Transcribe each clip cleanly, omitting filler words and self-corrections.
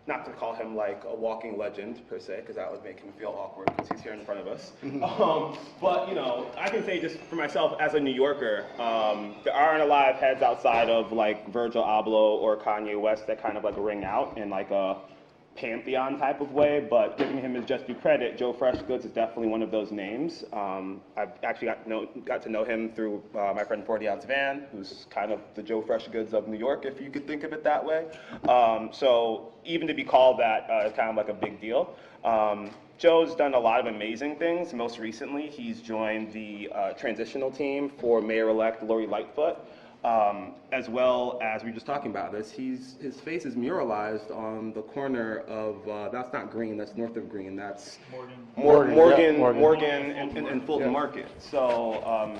not to call him like a walking legend per se, because that would make him feel awkward because he's here in front of us. But you know, I can say just for myself as a New Yorker, there aren't a lot of heads outside of like Virgil Abloh or Kanye West that kind of like ring out in like a pantheon type of way, but giving him his just due credit, Joefreshgoods is definitely one of those names. I've actually got to know him through my friend 40 Ounce Van, who's kind of the Joefreshgoods of New York, if you could think of it that way. So even to be called that is kind of like a big deal. Joe's done a lot of amazing things. Most recently, he's joined the transitional team for Mayor-elect Lori Lightfoot. As well as we were just talking about this, his face is muralized on the corner of, that's not Green, that's north of Green, that's Morgan and Fulton Market. So,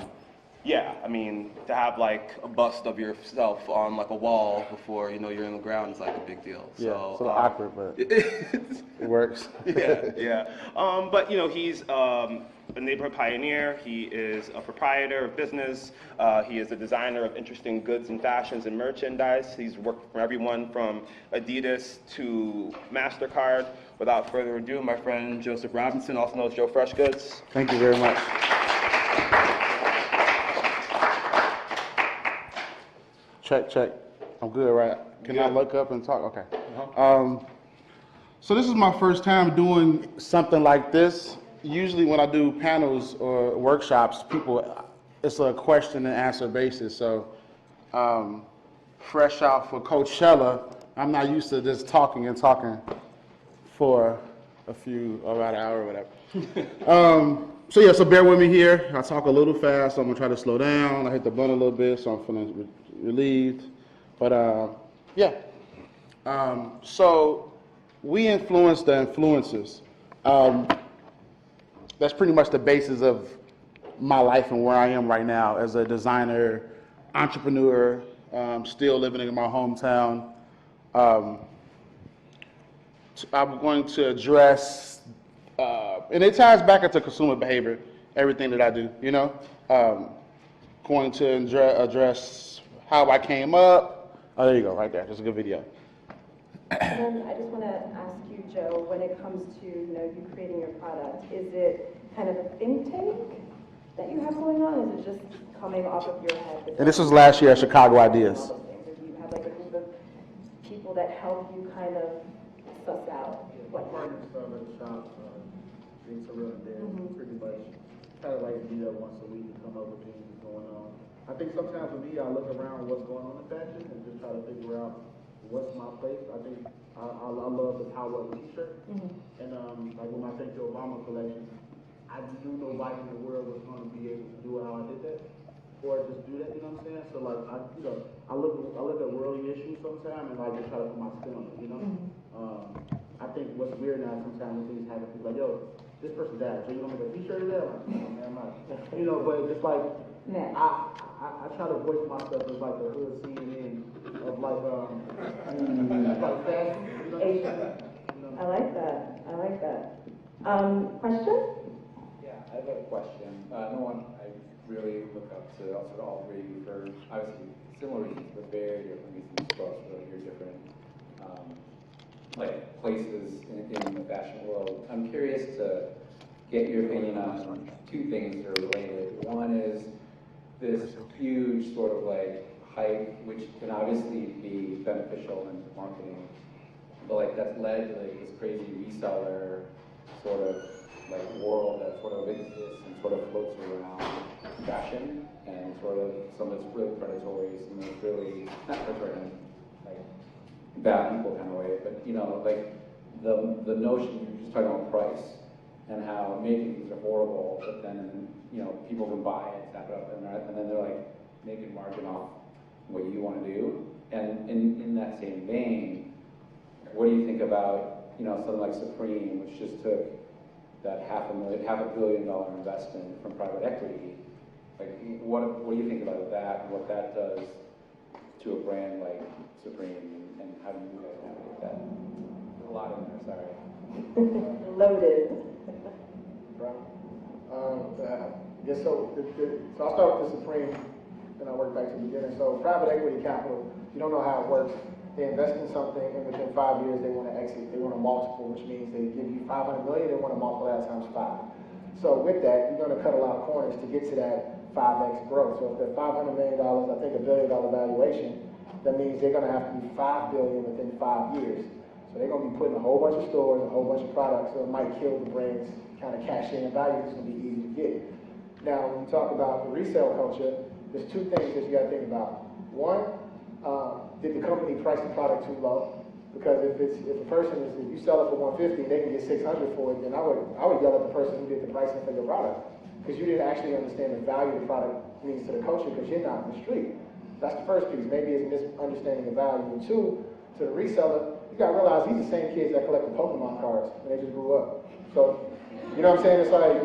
yeah, I mean, to have like a bust of yourself on like a wall before you know you're in the ground is like a big deal. Yeah, so, it's a little awkward, but it works. Yeah. But you know, he's a neighborhood pioneer. He is a proprietor of business. He is a designer of interesting goods and fashions and merchandise. He's worked for everyone from Adidas to MasterCard. Without further ado, my friend Joseph Robinson, also known as Joefreshgoods. Thank you very much. Check. I'm good, right? Can I look up and talk? Okay. So this is my first time doing something like this. Usually when I do panels or workshops, it's a question and answer basis. So fresh out for Coachella, I'm not used to just talking for about an hour or whatever. So bear with me here. I talk a little fast, so I'm gonna try to slow down. I hit the button a little bit, so I'm feeling relieved. But so we influence the influencers. That's pretty much the basis of my life and where I am right now as a designer, entrepreneur, still living in my hometown. I'm going to address, and it ties back into consumer behavior, everything that I do, you know. Going to address how I came up. Oh, there you go, right there. That's a good video. And then I just want to ask you, Joe, when it comes to you creating your product, is it kind of a think tank that you have going on? Is it just coming off of your head? And this was last year at Chicago Ideas. Or do you have like a group of people that help you kind of suss out what partner stuff at the shop, being surrounded there, pretty much kind of like meet up once a week and come up with things that's going on. I think sometimes for me, I look around what's going on in fashion and just try to figure out what's my place. I think I love the power of a t-shirt. And like with my Thank You Obama collection, I knew nobody in the world was going to be able to do how I did that, or just do that. You know what I'm saying? So like I look at worldly issues sometimes and like just try to put my spin on it. You know? I think what's weird now sometimes when things happen, people like, yo, this person died, so you gonna make a t-shirt of that? Like, no, man, I'm not. You know, but it's like I try to voice myself as like the hood CNN of like fashion. You know? I like that. Question? Yeah, I have a question. No one I really look up to also all three for obviously similar reasons, but very different reasons for your different like places in the fashion world. I'm curious to get your opinion on two things that are related. One is this huge sort of like hype, which can obviously be beneficial in marketing, but like that's led to like this crazy reseller sort of like world that sort of exists and sort of floats around fashion, and sort of some of it's really predatory, some of it's really not predatory in like bad people kind of way, but you know, like the notion you're just talking about price and how making things are horrible, but then you know people can buy it, snap it up, and then they're like making margin off what you want to do. And in that same vein, what do you think about something like Supreme, which just took that $500 million investment from private equity? Like, what do you think about that and what that does to a brand like Supreme, and how do you guys navigate that? There's a lot in there, sorry. Loaded. So I'll start with the Supreme, then I'll work back to the beginning. So private equity capital, if you don't know how it works, they invest in something, and within 5 years they want to exit. They want a multiple, which means they give you 500 million, they want to multiply that times 5. So with that, you're going to cut a lot of corners to get to that 5x growth. So if they're $500 million, I think $1 billion valuation, that means they're going to have to be $5 billion within 5 years. So they're going to be putting a whole bunch of stores, a whole bunch of products, so it might kill the brand's kind of cash in value. It's going to be easy to get. Now, when you talk about the resale culture, there's two things that you got to think about. One, did the company price the product too low? Because if you sell it for 150, they can get 600 for it, then I would yell at the person who did the pricing for your product, because you didn't actually understand the value the product means to the culture, because you're not in the street. That's the first piece. Maybe it's misunderstanding of value. And two, to the reseller, you gotta realize these are the same kids that collect the Pokemon cards when they just grew up. So, you know what I'm saying? It's like,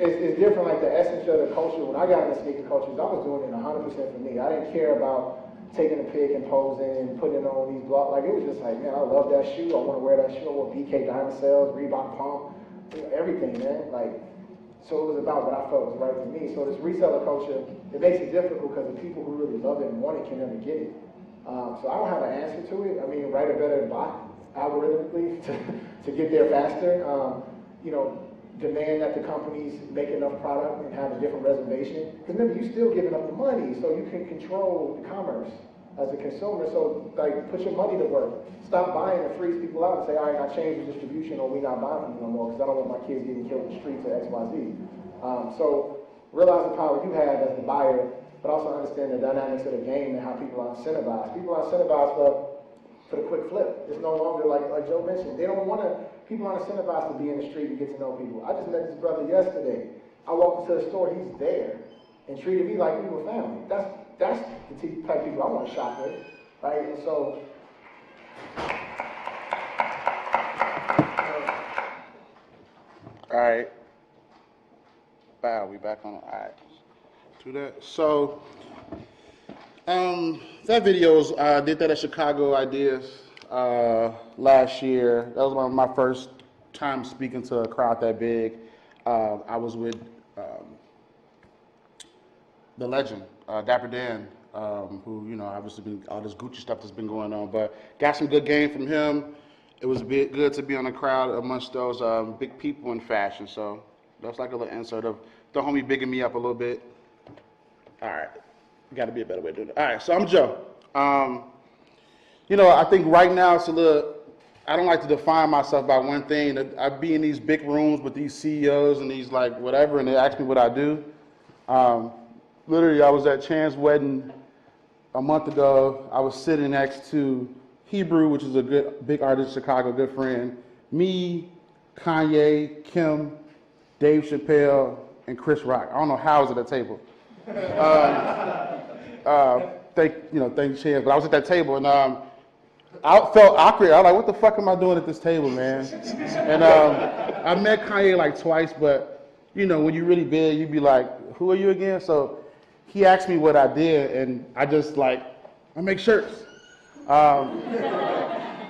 it's different, like the essence of the culture. When I got into sneaker cultures, I was doing it 100% for me. I didn't care about taking a pic and posing and putting it on these blogs. Like, it was just like, man, I love that shoe. I want to wear that shoe. I want BK Diamond Sales, Reebok Pump, everything, man. Like, so it was about what I felt was right for me. So this reseller culture, it makes it difficult because the people who really love it and want it can never get it. So I don't have an answer to it. I mean, write a better bot algorithmically to get there faster. You know, demand that the companies make enough product and have a different reservation. Because remember, you're still giving up the money, so you can control the commerce as a consumer. So, like, put your money to work. Stop buying and freeze people out and say, all right, I changed the distribution, or we're not buying from you no more, because I don't want my kids getting killed in the streets or X, Y, Z. So realize the power you have as the buyer, but also understand the dynamics of the game and how people are incentivized. People are incentivized for the quick flip. It's no longer like Joe mentioned. They don't want to. People aren't incentivized to be in the street and get to know people. I just met this brother yesterday. I walked into the store, he's there, and treated me like we were family. That's the type of people I want to shop with, right? And so, all right. Wow, we back on. All right. Do that. So, that videos, I did that at Chicago Ideas last year. That was one of my first time speaking to a crowd that big. I was with the legend, Dapper Dan, who, you know, obviously been all this Gucci stuff that's been going on, but got some good game from him. It was a bit good to be on the crowd amongst those big people in fashion. So that's like a little insert of the homie bigging me up a little bit. All right, got to be a better way to do it. All right, so I'm Joe. You know, I think right now it's a little, I don't like to define myself by one thing. I be in these big rooms with these CEOs and these like whatever, and they ask me what I do. Literally, I was at Chan's wedding a month ago. I was sitting next to Hebrew, which is a big artist in Chicago, good friend. Me, Kanye, Kim, Dave Chappelle, and Chris Rock. I don't know how I was at that table. Thank Chan, but I was at that table and I felt awkward. I was like, what the fuck am I doing at this table, man? And I met Kanye like twice, but you know, when you're really big, you'd be like, who are you again? So he asked me what I did, and I just like, I make shirts.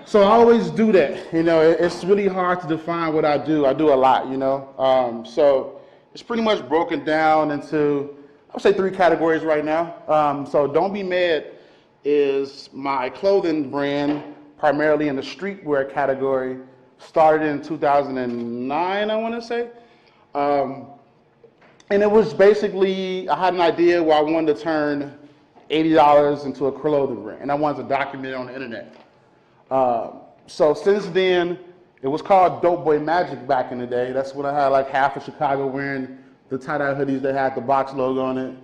So I always do that. You know, it's really hard to define what I do. I do a lot, you know. So it's pretty much broken down into, I would say 3 categories right now. So Don't Be Mad is my clothing brand, primarily in the streetwear category. Started in 2009, I want to say. And it was basically, I had an idea where I wanted to turn $80 into a clothing brand, and I wanted to document it on the internet. So since then, it was called Dope Boy Magic back in the day. That's when I had like half of Chicago wearing the tie-dye hoodies that had the box logo on it.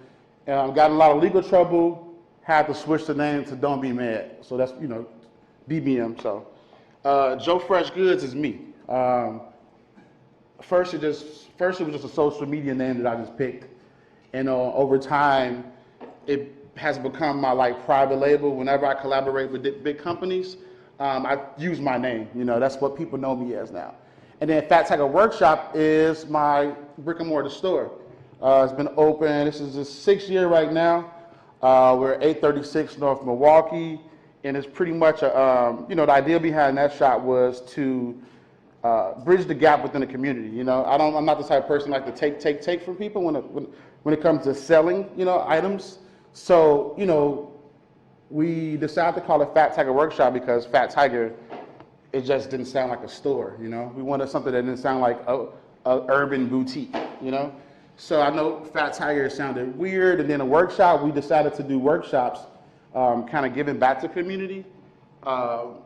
Got in a lot of legal trouble, had to switch the name to Don't Be Mad. So that's, you know, DBM. So Joefreshgoods is me. First it was just a social media name that I just picked. And over time, it has become my like private label. Whenever I collaborate with big companies, I use my name. You know, that's what people know me as now. And then Fat Tiger Workshop is my brick and mortar store. It's been open, this is the 6th year right now. We're at 836 North Milwaukee, and it's pretty much a, you know, the idea behind that shop was to bridge the gap within the community. You know, I'm not the type of person like to take from people when it comes to selling, you know, items. So, you know, we decided to call it Fat Tiger Workshop because Fat Tiger, it just didn't sound like a store, you know? We wanted something that didn't sound like a urban boutique, you know? So I know Fat Tiger sounded weird, and then a workshop, we decided to do workshops, kind of giving back to community,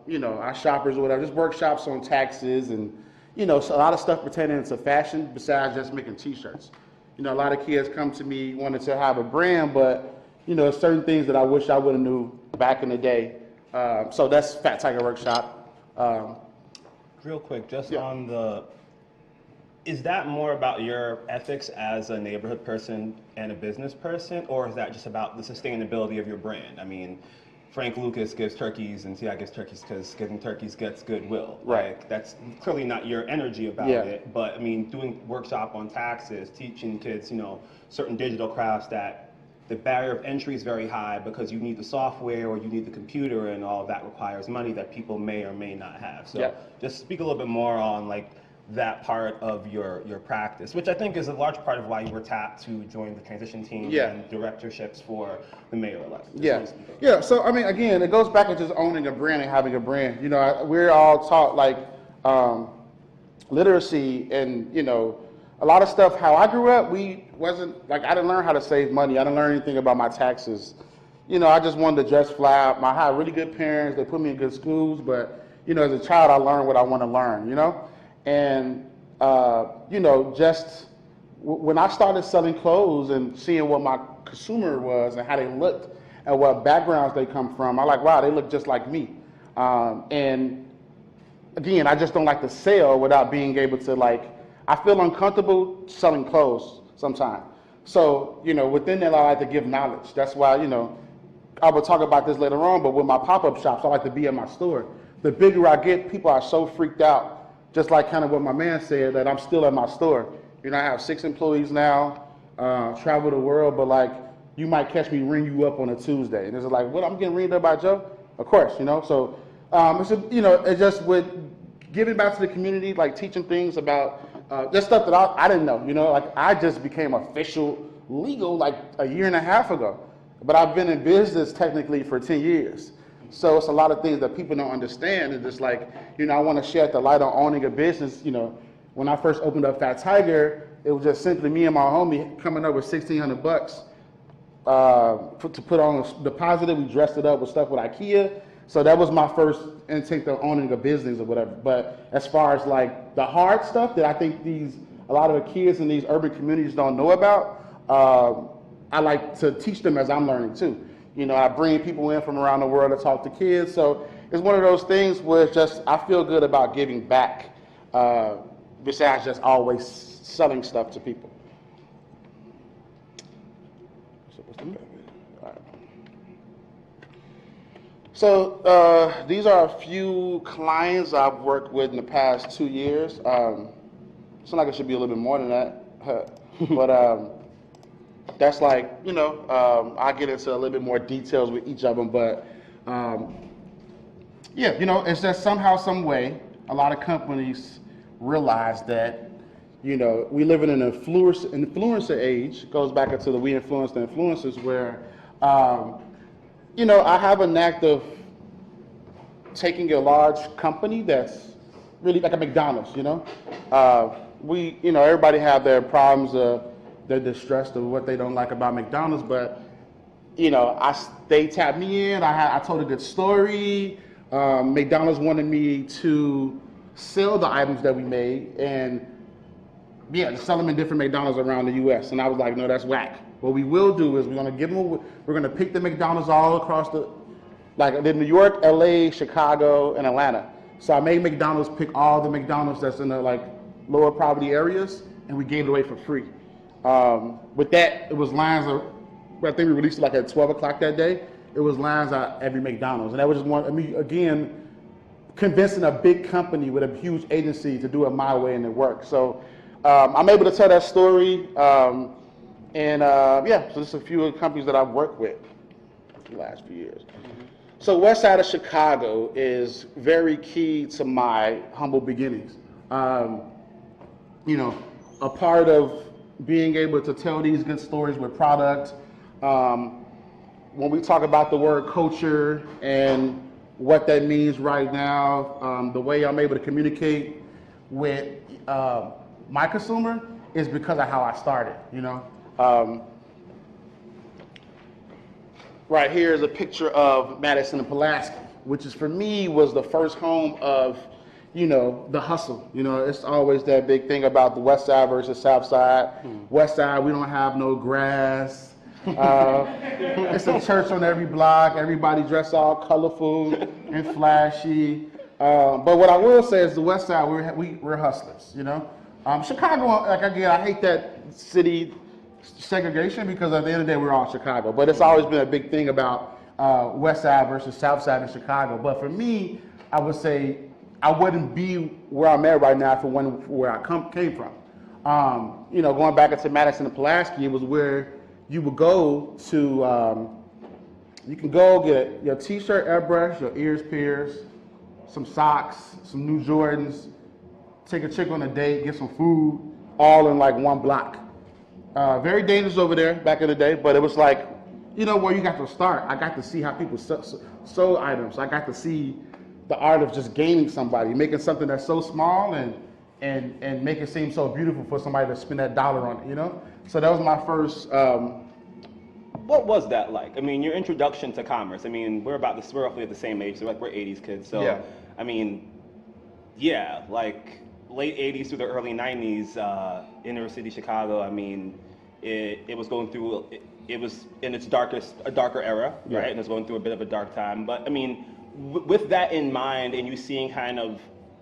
you know, our shoppers or whatever, just workshops on taxes and, you know, so a lot of stuff pertaining to fashion besides just making t-shirts. You know, a lot of kids come to me wanting to have a brand, but, you know, certain things that I wish I would have knew back in the day. So that's Fat Tiger Workshop. Real quick, just Yeah. on the, is that more about your ethics as a neighborhood person and a business person, or is that just about the sustainability of your brand? I mean, Frank Lucas gives turkeys and T.I. gives turkeys because giving turkeys gets goodwill. Right. Like, that's clearly not your energy about Yeah. it, but I mean, doing workshop on taxes, teaching kids, you know, certain digital crafts that the barrier of entry is very high because you need the software or you need the computer, and all of that requires money that people may or may not have. So Yeah. just speak a little bit more on like that part of your practice, which I think is a large part of why you were tapped to join the transition team Yeah. and directorships for the mayor elect. Yeah, yeah. So I mean, again, it goes back to just owning a brand and having a brand. You know, we're all taught like literacy, and you know, a lot of stuff. How I grew up, we wasn't like I didn't learn how to save money. I didn't learn anything about my taxes. You know, I just wanted to dress fly. I had really good parents. They put me in good schools, but you know, as a child, I learned what I want to learn. You know, and you know, just when I started selling clothes and seeing what my consumer was and how they looked and what backgrounds they come from, I like, wow, they look just like me. And again, I just don't like to sell without being able to like, I feel uncomfortable selling clothes sometimes. So, you know, within that, I like to give knowledge. That's why, you know, I will talk about this later on, but with my pop-up shops, I like to be in my store. The bigger I get, people are so freaked out, just like kind of what my man said, that I'm still at my store. You know, I have 6 employees now, travel the world, but like, you might catch me ring you up on a Tuesday. And it's like, what, I'm getting ringed up by Joe? Of course, you know, so, it's a, you know, it's just with giving back to the community, like teaching things about, just stuff that I didn't know, you know, like I just became official legal like a year and a half ago, but I've been in business technically for 10 years. So it's a lot of things that people don't understand. It's just like, you know, I want to shed the light on owning a business. You know, when I first opened up Fat Tiger, it was just simply me and my homie coming up with $1,600 to put on deposit. We dressed it up with stuff with IKEA. So that was my first instinct of owning a business or whatever. But as far as like the hard stuff that I think a lot of the kids in these urban communities don't know about, I like to teach them as I'm learning too. You know, I bring people in from around the world to talk to kids. So it's one of those things where it's just, I feel good about giving back, besides just always selling stuff to people. So what's the back? All right. So these are a few clients I've worked with in the past 2 years. It's like it should be a little bit more than that, but that's like, you know, I'll get into a little bit more details with each of them, but yeah, you know, it's just somehow, some way, a lot of companies realize that, you know, we live in an influencer age. It goes back into the we influence the influencers, where, you know, I have a knack of taking a large company that's really like a McDonald's, you know. You know, everybody have their problems, they're distressed of what they don't like about McDonald's, but, you know, they tapped me in, I told a good story. McDonald's wanted me to sell the items that we made and, yeah, sell them in different McDonald's around the U.S. And I was like, no, that's whack. What we will do is we're going to pick the McDonald's all across like in New York, L.A., Chicago, and Atlanta. So I made McDonald's pick all the McDonald's that's in the like lower poverty areas, and we gave it away for free. With that, it was lines of, I think we released it like at 12 o'clock that day. It was lines at every McDonald's. And that was just one, I mean, again, convincing a big company with a huge agency to do it my way and it worked. So I'm able to tell that story. Yeah, so there's a few of the companies that I've worked with the last few years. So West Side of Chicago is very key to my humble beginnings. You know, a part of being able to tell these good stories with product, when we talk about the word culture and what that means right now, the way I'm able to communicate with my consumer is because of how I started, you know. Right here is a picture of Madison and Pulaski, which is for me was the first home of, you know, the hustle. You know, it's always that big thing about the West Side versus South Side. West Side, we don't have no grass. It's a church on every block. Everybody dressed all colorful and flashy. But what I will say is the West Side, we're hustlers, you know. Chicago, like again, I hate that city segregation because at the end of the day, we're all Chicago. But it's always been a big thing about West Side versus South Side in Chicago. But for me, I would say I wouldn't be where I'm at right now where I came from. You know, going back into Madison and Pulaski, it was where you would go to, you can go get your t-shirt airbrush, your ears pierced, some socks, some new Jordans, take a chick on a date, get some food, all in like one block. Very dangerous over there back in the day, but it was like, you know, where you got to start. I got to see how people sold items. I got to see the art of just gaining somebody, making something that's so small and make it seem so beautiful for somebody to spend that dollar on it, you know? So that was my first. What was that like? I mean, your introduction to commerce. I mean, we're roughly at the same age, so like we're 80s kids. So, yeah. I mean, yeah, like late 80s through the early 90s, inner city Chicago. I mean, it was going through. It was in its darker era, right? And it was going through a bit of a dark time. But I mean, with that in mind, and you seeing kind of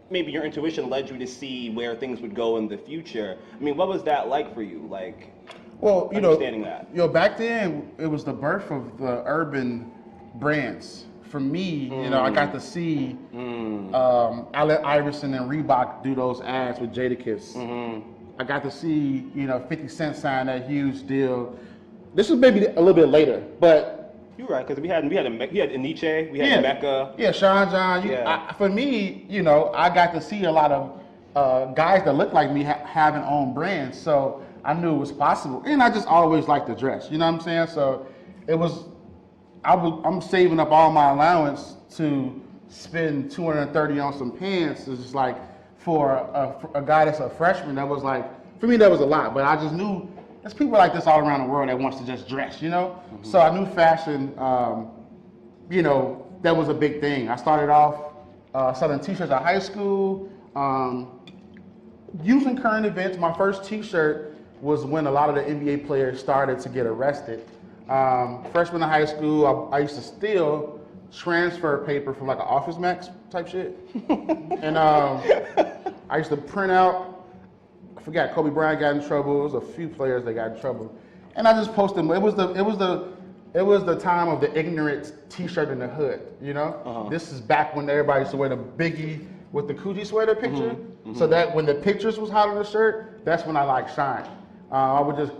maybe your intuition led you to see where things would go in the future. I mean, what was that like for you? Like, well, understanding that. You know, back then it was the birth of the urban brands. For me, you know, I got to see Allen Iverson and Reebok do those ads with Jadakiss. I got to see, you know, 50 Cent sign that huge deal. This was maybe a little bit later, but You're right, because we had Aniche, we had Mecca. Yeah, Sean John. For me, you know, I got to see a lot of guys that looked like me having own brands, so I knew it was possible. And I just always liked to dress, you know what I'm saying? So it was, I'm saving up all my allowance to spend $230 on some pants. It's just like for a guy that's a freshman, that was like, for me that was a lot, but I just knew there's people like this all around the world that wants to just dress, you know? So I knew fashion, you know, that was a big thing. I started off selling t-shirts at high school, using current events. My first t-shirt was when a lot of the NBA players started to get arrested. Freshman in high school, I used to steal transfer paper from like an Office Max type shit. And I used to print out, I forgot, Kobe Bryant got in trouble. It was a few players that got in trouble, and I just posted them. It was the time of the ignorant T-shirt in the hood. You know, This is back when everybody used to wear the Biggie with the Coogee sweater picture. So that when the pictures was hot on the shirt, that's when I like shine. I would just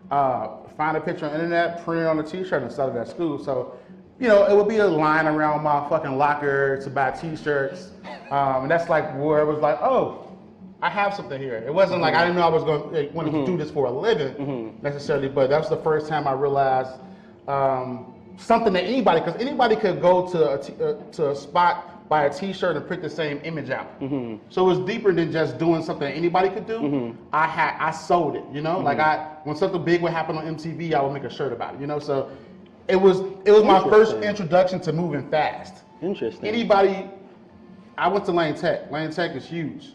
find a picture on the internet, print it on a T-shirt, and sell it at school. So, you know, it would be a line around my fucking locker to buy T-shirts, and that's like where it was like, oh, I have something here. It wasn't like I didn't know I was going to want to do this for a living necessarily, but that was the first time I realized something that anybody, because anybody could go to a spot, buy a T-shirt, and print the same image out. So it was deeper than just doing something that anybody could do. I sold it, you know. Like when something big would happen on MTV, I would make a shirt about it, you know. So it was my first introduction to moving fast. Interesting. I went to Lane Tech. Lane Tech is huge.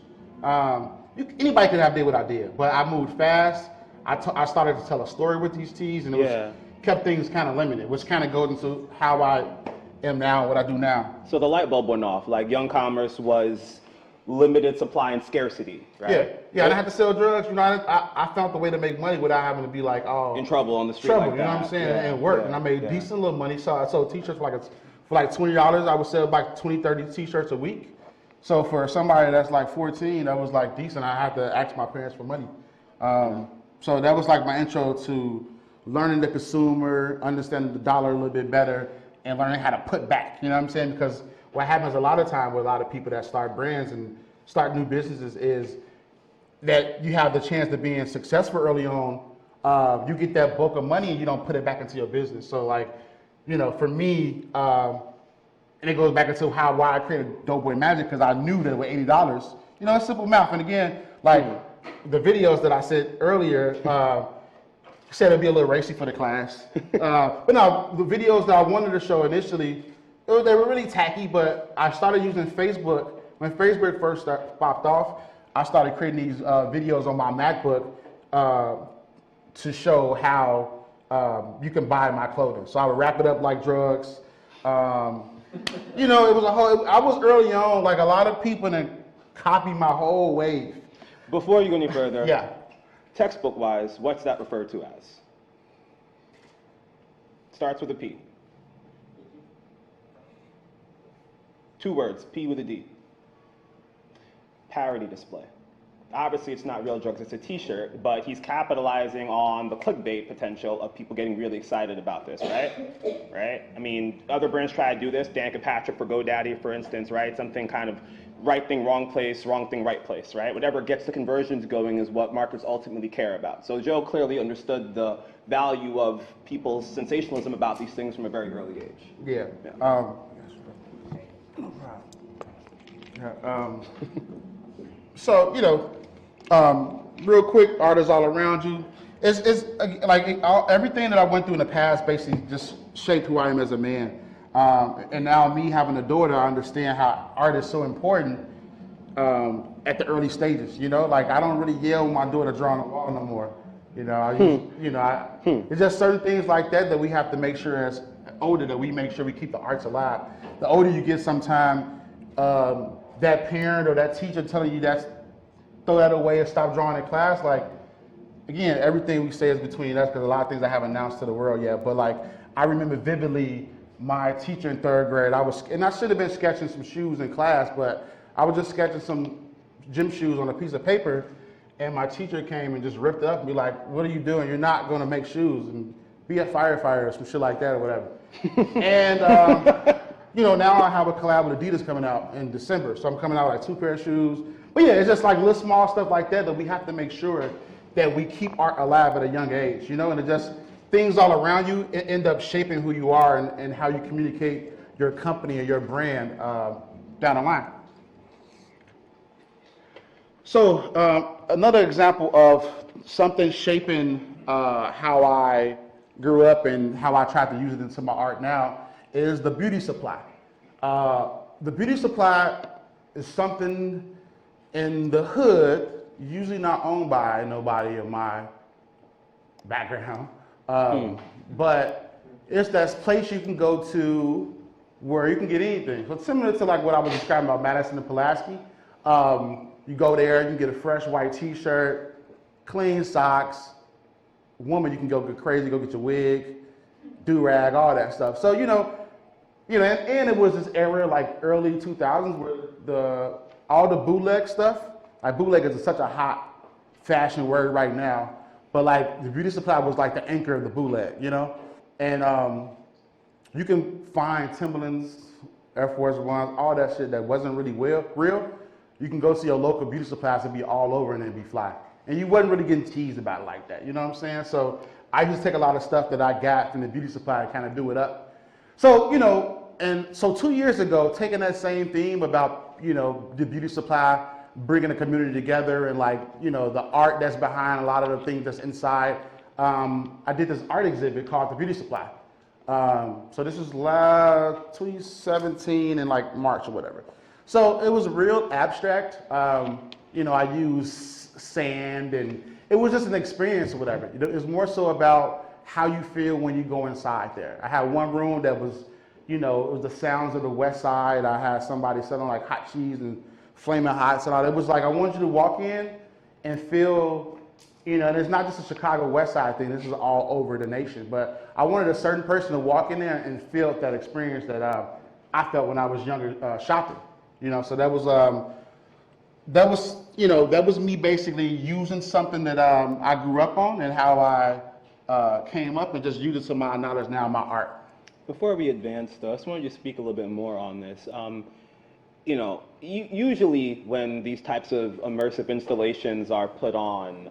Anybody could have did what I did, but I moved fast. I started to tell a story with these tees, and it kept things kind of limited, which kind of goes into how I am now, what I do now. So the light bulb went off. Like Young Commerce was limited supply and scarcity, right? Yeah. And I had to sell drugs. You know, I found the way to make money without having to be like, oh, in trouble on the street. You know what I'm saying? And work, and I made decent little money. So I sold T-shirts for like $20. I would sell like 20, 30 T-shirts a week. So for somebody that's like 14, that was like decent. I had to ask my parents for money. So that was like my intro to learning the consumer, understanding the dollar a little bit better, and learning how to put back. You know what I'm saying? Because what happens a lot of time with a lot of people that start brands and start new businesses is that you have the chance of being successful early on, you get that bulk of money and you don't put it back into your business. So like, you know, for me, and it goes back into why I created Dope Boy Magic, because I knew that with $80, you know, it's simple math. And again, like the videos that I said earlier, said it'd be a little racy for the class. But no, the videos that I wanted to show initially, they were really tacky, but I started using Facebook. When Facebook first popped off, I started creating these videos on my MacBook to show how you can buy my clothing. So I would wrap it up like drugs. You know, it was I was early on, like a lot of people that copied my whole wave. Before you go any further, Yeah. textbook-wise, what's that referred to as? Starts with a P. 2 words, P with a D. Parody display. Obviously, it's not real drugs, it's a t-shirt, but he's capitalizing on the clickbait potential of people getting really excited about this, right? Right? I mean, other brands try to do this. Dan Patrick for GoDaddy, for instance, right? Something kind of right thing, wrong place, wrong thing, right place, right? Whatever gets the conversions going is what marketers ultimately care about. So Joe clearly understood the value of people's sensationalism about these things from a very early age. Yeah. So, you know, real quick, artists all around you. It's like everything that I went through in the past basically just shaped who I am as a man. And now me having a daughter, I understand how art is so important at the early stages. You know, like I don't really yell when my daughter drawing on the wall no more. You know, it's just certain things like that we have to make sure as older that we make sure we keep the arts alive. The older you get, sometime that parent or that teacher telling you throw that away and stop drawing in class, like, again, everything we say is between us because a lot of things I haven't announced to the world yet, but like, I remember vividly my teacher in 3rd grade, I should have been sketching some shoes in class, but I was just sketching some gym shoes on a piece of paper, and my teacher came and just ripped it up and be like, what are you doing? You're not gonna make shoes, and be a firefighter or some shit like that or whatever. And, you know, now I have a collab with Adidas coming out in December, so I'm coming out with like 2 pair of shoes. But yeah, it's just like little small stuff like that we have to make sure that we keep art alive at a young age, you know, and it just, things all around you end up shaping who you are and how you communicate your company and your brand down the line. So another example of something shaping how I grew up and how I try to use it into my art now is the beauty supply. The beauty supply is something in the hood, usually not owned by nobody of my background, but it's that place you can go to where you can get anything. So it's similar to like what I was describing about Madison and Pulaski. You go there, you can get a fresh white t-shirt, clean socks. Woman, you can go get crazy, go get your wig, do-rag, all that stuff. So, you know, and it was this era like early 2000s where all the bootleg stuff, like bootleg is such a hot fashion word right now, but like the beauty supply was like the anchor of the bootleg, you know? And you can find Timberlands, Air Force Ones, all that shit that wasn't really real. You can go to your local beauty supplies and be all over and it'd be fly. And you wasn't really getting teased about it like that, you know what I'm saying? So I just take a lot of stuff that I got from the beauty supply and kind of do it up. So, you know, and so 2 years ago, taking that same theme about, you know, the beauty supply, bringing the community together and like, you know, the art that's behind a lot of the things that's inside, I did this art exhibit called The Beauty Supply. So this was 2017 in like March or whatever. So it was real abstract. You know, I used sand and it was just an experience or whatever. It was more so about how you feel when you go inside there. I had one room that was, you know, it was the sounds of the West Side. I had somebody selling like hot cheese and flaming hots and all that. It was like, I want you to walk in and feel, you know, and it's not just a Chicago West Side thing, this is all over the nation, but I wanted a certain person to walk in there and feel that experience that I felt when I was younger shopping, you know, so that was, you know, that was me basically using something that I grew up on and how I came up and just use it to my knowledge now, my art. Before we advance, though, I just wanted you to speak a little bit more on this. You know, usually when these types of immersive installations are put on,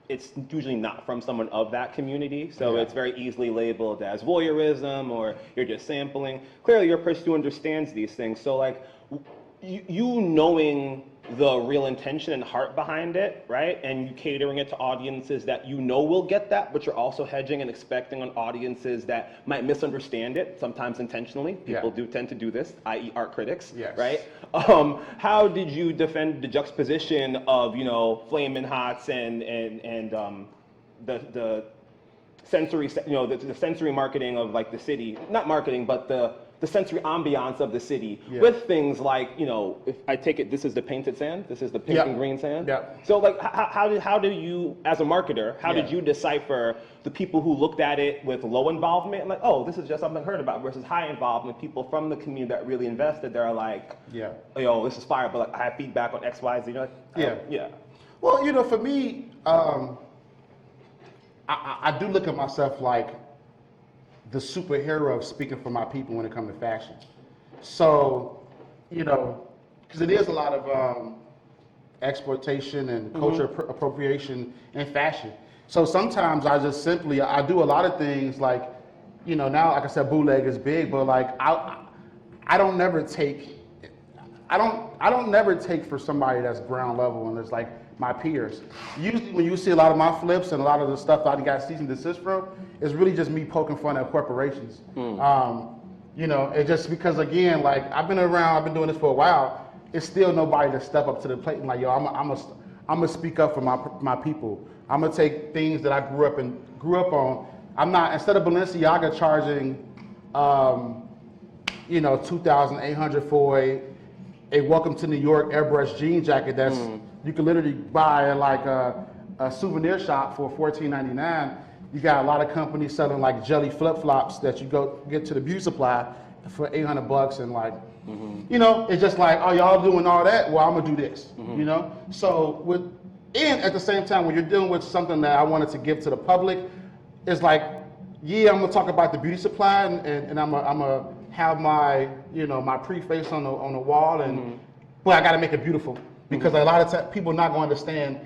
it's usually not from someone of that community, so Yeah. it's very easily labeled as voyeurism or you're just sampling. Clearly, you're a person who understands these things, so like you knowing the real intention and heart behind it, right? And you catering it to audiences that you know will get that, but you're also hedging and expecting on audiences that might misunderstand it, sometimes intentionally. People do tend to do this, i.e. art critics, Yes. right? How did you defend the juxtaposition of, you know, Flamin' Hots and the sensory, you know, the sensory marketing of like the city, not marketing, but the sensory ambiance of the city with things like, you know, if I take it, this is the painted sand, this is the pink and green sand. Yeah. So like, how do you, as a marketer, how did you decipher the people who looked at it with low involvement and like, oh, this is just something I heard about, versus high involvement, people from the community that really invested, they're like, yo, this is fire, but like, I have feedback on X, Y, Z. You're like, oh, yeah. Well, you know, for me, I do look at myself like the superhero of speaking for my people when it comes to fashion. So, you know, because it is a lot of exploitation and culture appropriation in fashion. So sometimes I just simply, I do a lot of things like, you know, now, like I said, bootleg is big, but like, I don't never take for somebody that's ground level and it's like my peers. Usually when you see a lot of my flips and a lot of the stuff that I got cease and desist from, it's really just me poking fun at corporations. You know, it's just because again, like I've been doing this for a while, it's still nobody to step up to the plate and like, yo, I'm gonna speak up for my people. I'm gonna take things that I grew up on. I'm not, instead of Balenciaga charging, you know, $2,800 for a Welcome to New York airbrush jean jacket that's you can literally buy at like a souvenir shop for $14.99. You got a lot of companies selling like jelly flip flops that you go get to the beauty supply for $800 and like, you know, it's just like, oh, y'all doing all that? Well, I'm gonna do this, you know. So and at the same time, when you're dealing with something that I wanted to give to the public, it's like, yeah, I'm gonna talk about the beauty supply and I'm gonna have my, you know, my preface on the wall and, but I gotta make it beautiful because a lot of times people not gonna understand,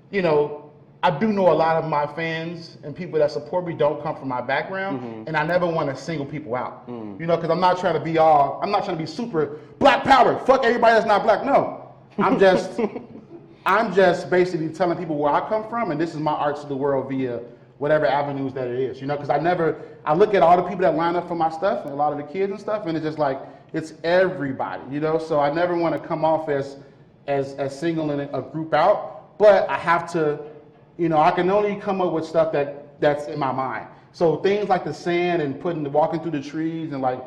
you know, I do know a lot of my fans and people that support me don't come from my background and I never want to single people out, you know, because I'm not trying to be super black power, fuck everybody that's not black, no. I'm just basically telling people where I come from and this is my art to the world via whatever avenues that it is, you know, because I look at all the people that line up for my stuff and a lot of the kids and stuff, and it's just like, it's everybody, you know, so I never want to come off as singling a group out, but I have to, you know, I can only come up with stuff that's in my mind. So things like the sand and walking through the trees and like,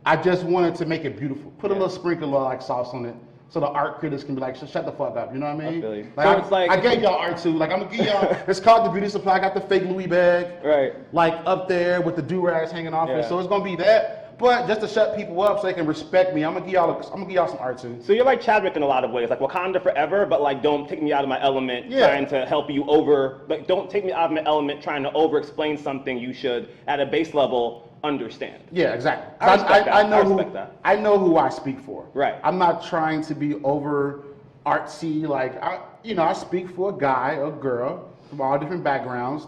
I just wanted to make it beautiful. Put a little sprinkle of like sauce on it. So the art critics can be like, shut the fuck up, you know what I mean? I feel you. Like, So it's like, I gave y'all art too. Like I'm gonna give y'all, it's called the beauty supply. I got the fake Louis bag. Right. Like up there with the do-rags hanging off it. So it's gonna be that. But just to shut people up so they can respect me, I'm gonna give y'all some art too. So you're like Chadwick in a lot of ways, like Wakanda forever, but like don't take me out of my element trying to help you like don't take me out of my element trying to over-explain something you should, at a base level, understand. Yeah, exactly. I respect that. I know who I speak for. Right. I'm not trying to be over artsy. Like I speak for a guy or girl from all different backgrounds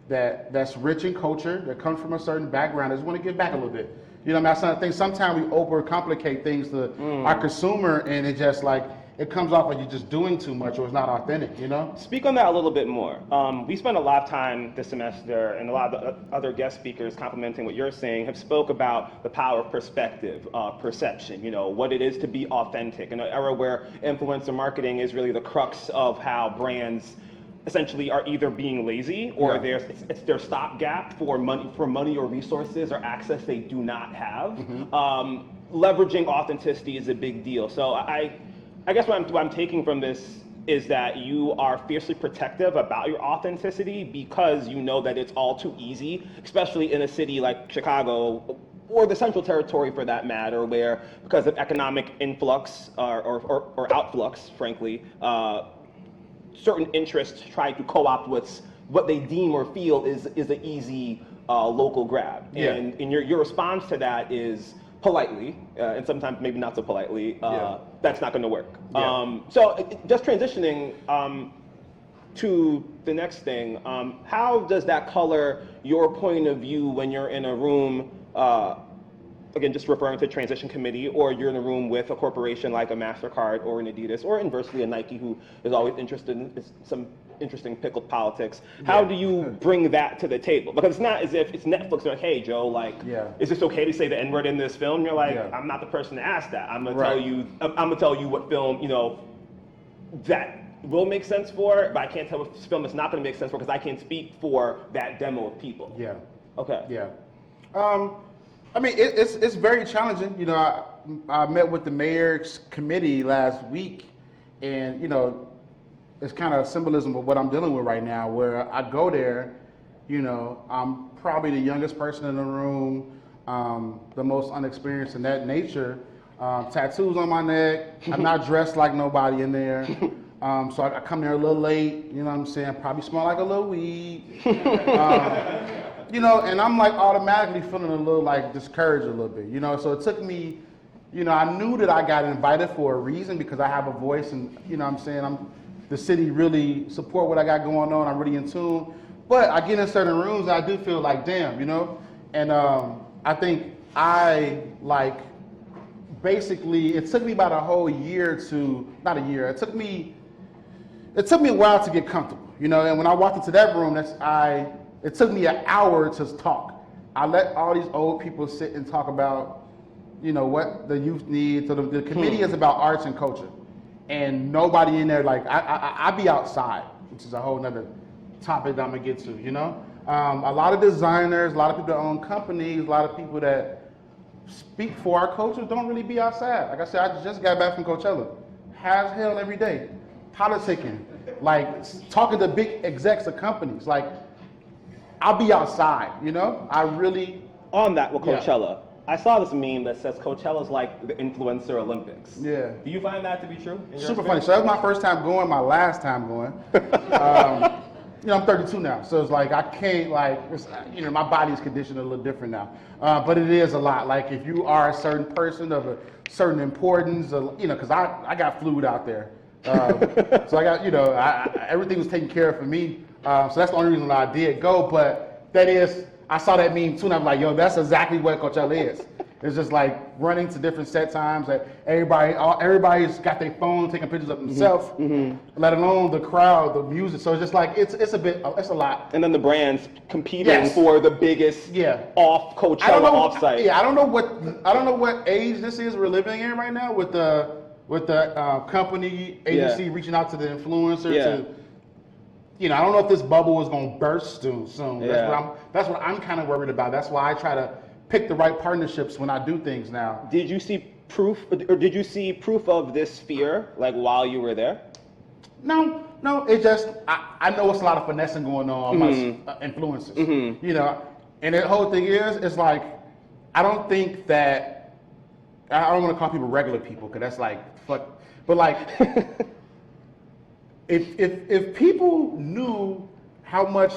that's rich in culture, that comes from a certain background. I just want to give back a little bit. You know what I mean? I think sometimes we overcomplicate things to our consumer, and it just like it comes off like you're just doing too much or it's not authentic, you know? Speak on that a little bit more. We spent a lot of time this semester, and a lot of the other guest speakers complimenting what you're saying have spoke about the power of perspective, perception, you know, what it is to be authentic in an era where influencer marketing is really the crux of how brands essentially are either being lazy or it's their stopgap for money or resources or access they do not have. Leveraging authenticity is a big deal. So I guess what I'm taking from this is that you are fiercely protective about your authenticity because you know that it's all too easy, especially in a city like Chicago or the Central Territory for that matter, where because of economic influx or outflux, frankly, certain interests try to co-opt what they deem or feel is an easy local grab. And your response to that is politely, and sometimes maybe not so politely, that's not going to work. So just transitioning, to the next thing, how does that color your point of view when you're in a room, again, just referring to transition committee, or you're in a room with a corporation like a MasterCard or an Adidas, or inversely a Nike who is always interested in some interesting pickled politics. How do you bring that to the table? Because it's not as if it's Netflix, they're like, hey, Joe, like, is this okay to say the N-word in this film? You're like, I'm not the person to ask that. I'm gonna tell you what film, you know, that will make sense for, but I can't tell what film is not gonna make sense for, because I can't speak for that demo of people. Yeah. Okay. Yeah. I mean, it's very challenging. You know, I met with the mayor's committee last week, and, you know, it's kind of symbolism of what I'm dealing with right now, where I go there, you know, I'm probably the youngest person in the room, the most unexperienced in that nature, tattoos on my neck, I'm not dressed like nobody in there, so I come there a little late, you know what I'm saying, probably smell like a little weed, you know, and I'm like automatically feeling a little like discouraged a little bit, you know, so it took me, you know, I knew that I got invited for a reason because I have a voice and, you know what I'm saying, the city really support what I got going on, I'm really in tune, but I get in certain rooms and I do feel like, damn, you know, and I think basically, it took me about a whole year not a year, it took me a while to get comfortable, you know, and when I walked into that room, it took me an hour to talk. I let all these old people sit and talk about, you know, what the youth need. So the committee is about arts and culture. And nobody in there, like, I be outside, which is a whole nother topic that I'm gonna get to, you know? A lot of designers, a lot of people that own companies, a lot of people that speak for our culture don't really be outside. Like I said, I just got back from Coachella. High as hell every day. Politicking, like talking to big execs of companies. Like, I'll be outside, you know? On that with Coachella, I saw this meme that says Coachella's like the influencer Olympics. Yeah. Do you find that to be true? Super funny. So that was my first time going, my last time going. You know, I'm 32 now, so it's like I can't you know, my body's conditioned a little different now. But it is a lot. Like if you are a certain person of a certain importance, you know, because I got fluid out there. So I got, you know, everything was taken care of for me. So that's the only reason why I did go. But that is, I saw that meme too, and I'm like, yo, that's exactly what Coachella is. It's just like running to different set times that everybody's got their phone taking pictures of themselves, let alone the crowd, the music. So it's just like, it's a lot. And then the brands competing for the biggest off Coachella offsite. Yeah, I don't know what age this is we're living in right now with the company agency reaching out to the influencer to, you know, I don't know if this bubble is going to burst soon. That's what I'm kind of worried about. That's why I try to pick the right partnerships when I do things now. Did you see proof of this fear, like, while you were there? No, it just, I know it's a lot of finessing going on amongst influencers, you know, and the whole thing is, it's like, I don't think that, I don't want to call people regular people, because that's like, fuck, but like, if people knew how much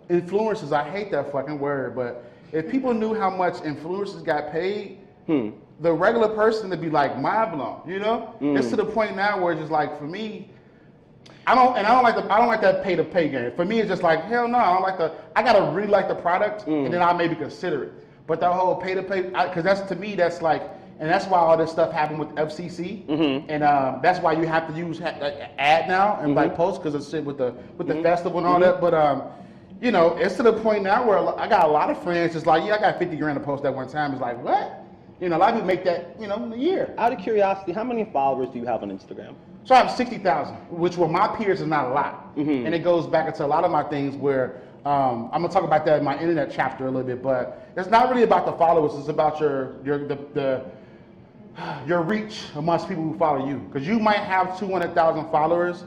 influencers, I hate that fucking word, but if people knew how much influencers got paid, the regular person would be like mind blown, you know? It's to the point now where it's just like, for me, I don't like that pay to pay game. For me, it's just like, hell no, I gotta really like the product, and then I'll maybe consider it. But that whole pay to pay, because that's, to me, that's like, and that's why all this stuff happened with FCC, and that's why you have to use ad now and like post, because it's shit with the festival and all that. But you know, it's to the point now where I got a lot of friends just like, yeah, I got 50 grand to post that one time. It's like, what? You know, a lot of people make that, you know, in a year. Out of curiosity, how many followers do you have on Instagram? So I have 60,000, which for my peers is not a lot. And it goes back into a lot of my things where, I'm gonna talk about that in my internet chapter a little bit, but it's not really about the followers, it's about your reach amongst people who follow you. Because you might have 200,000 followers,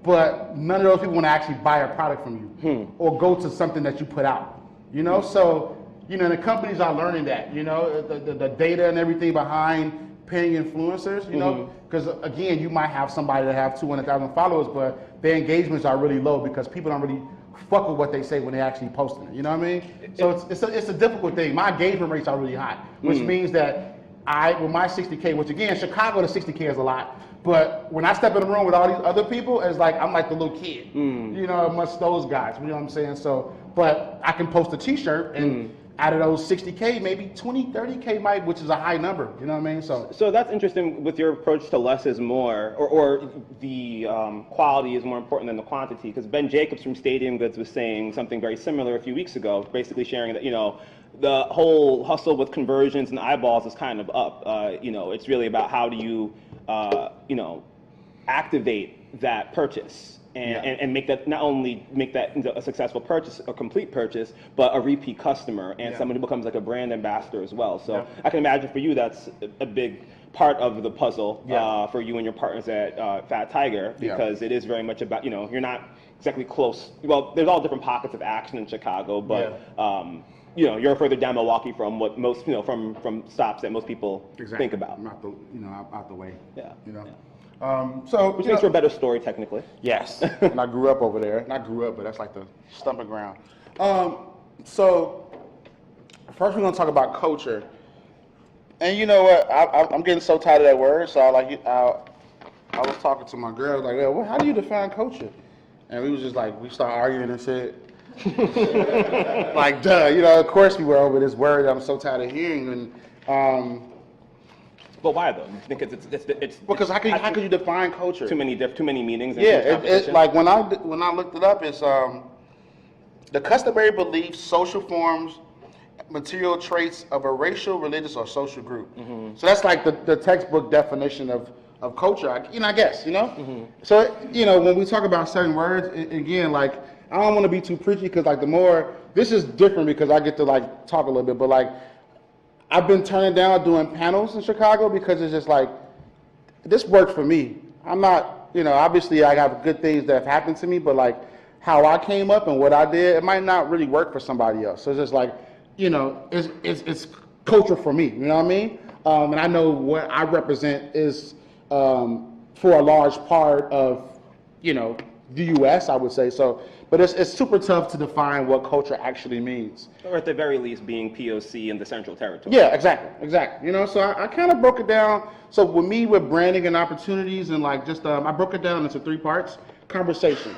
but none of those people want to actually buy a product from you or go to something that you put out. You know, so, you know, the companies are learning that, you know, the data and everything behind paying influencers, you know, because again, you might have somebody that have 200,000 followers, but their engagements are really low because people don't really fuck with what they say when they actually posting it. You know what I mean? So it's a difficult thing. My engagement rates are really high, which means that with my 60K, which again, Chicago, the 60K is a lot. But when I step in the room with all these other people, it's like I'm like the little kid, you know, amongst those guys. You know what I'm saying? So, but I can post a T-shirt, and out of those 60K, maybe 20, 30K might, which is a high number. You know what I mean? So that's interesting with your approach to less is more, or the quality is more important than the quantity. Because Ben Jacobs from Stadium Goods was saying something very similar a few weeks ago, basically sharing that, you know, the whole hustle with conversions and eyeballs is kind of up. You know, it's really about how do you, you know, activate that purchase and make that, not only make that into a successful purchase, a complete purchase, but a repeat customer and someone who becomes like a brand ambassador as well. So I can imagine for you that's a big part of the puzzle for you and your partners at Fat Tiger, because it is very much about, you know, you're not exactly close. Well, there's all different pockets of action in Chicago, but you know, you're further down Milwaukee from what most, you know, from stops that most people think about. I'm out the, you know, out the way. Yeah. You know. So which makes for a better story, technically. Yes. And I grew up over there. Not grew up, but that's like the stomping ground. So first we're gonna talk about culture. And you know what? I'm getting so tired of that word. So I was talking to my girl, like, well, how do you define culture? And we was just like, we started arguing and shit. Like, duh, you know, of course we were over this word that I'm so tired of hearing. And but why though? Because it's because how can you define culture? Too many meanings. And It's like when I looked it up, it's the customary beliefs, social forms, material traits of a racial, religious, or social group. So that's like the textbook definition of culture. I guess. So when we talk about certain words, again, like, I don't want to be too preachy because like the more, this is different because I get to like talk a little bit, but like I've been turning down doing panels in Chicago because it's just like, this worked for me. I'm not, obviously I have good things that have happened to me, but like how I came up and what I did, it might not really work for somebody else. So it's just like, it's culture for me, you know what I mean? And I know what I represent is for a large part of, the U.S., I would say. So, but it's super tough to define what culture actually means. Or at the very least being POC in the Central Territory. Yeah, exactly. So I kind of broke it down. So with me, with branding and opportunities and like just, I broke it down into 3 parts. Conversation.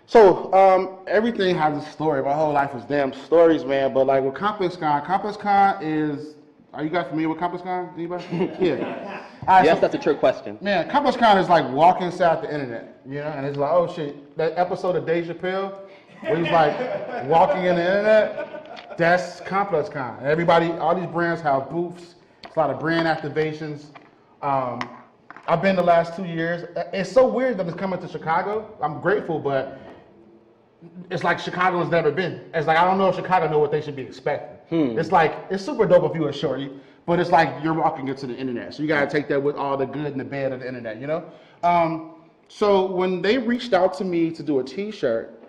So everything has a story. My whole life is damn stories, man. But like with ComplexCon is, are you guys familiar with ComplexCon? Anybody? Yeah. Right, yes, so, that's a trick question. Man, ComplexCon is like walking inside the internet, and it's like, oh shit, that episode of Dave Chappelle, where he's like walking in the internet, that's ComplexCon. Everybody, all these brands have booths. It's a lot of brand activations. I've been the last 2 years. It's so weird that it's coming to Chicago. I'm grateful, but it's like Chicago has never been. It's like, I don't know if Chicago know what they should be expecting. It's like, it's super dope if you're a shorty, but it's like you're walking into the internet. So you gotta take that with all the good and the bad of the internet, So when they reached out to me to do a t-shirt,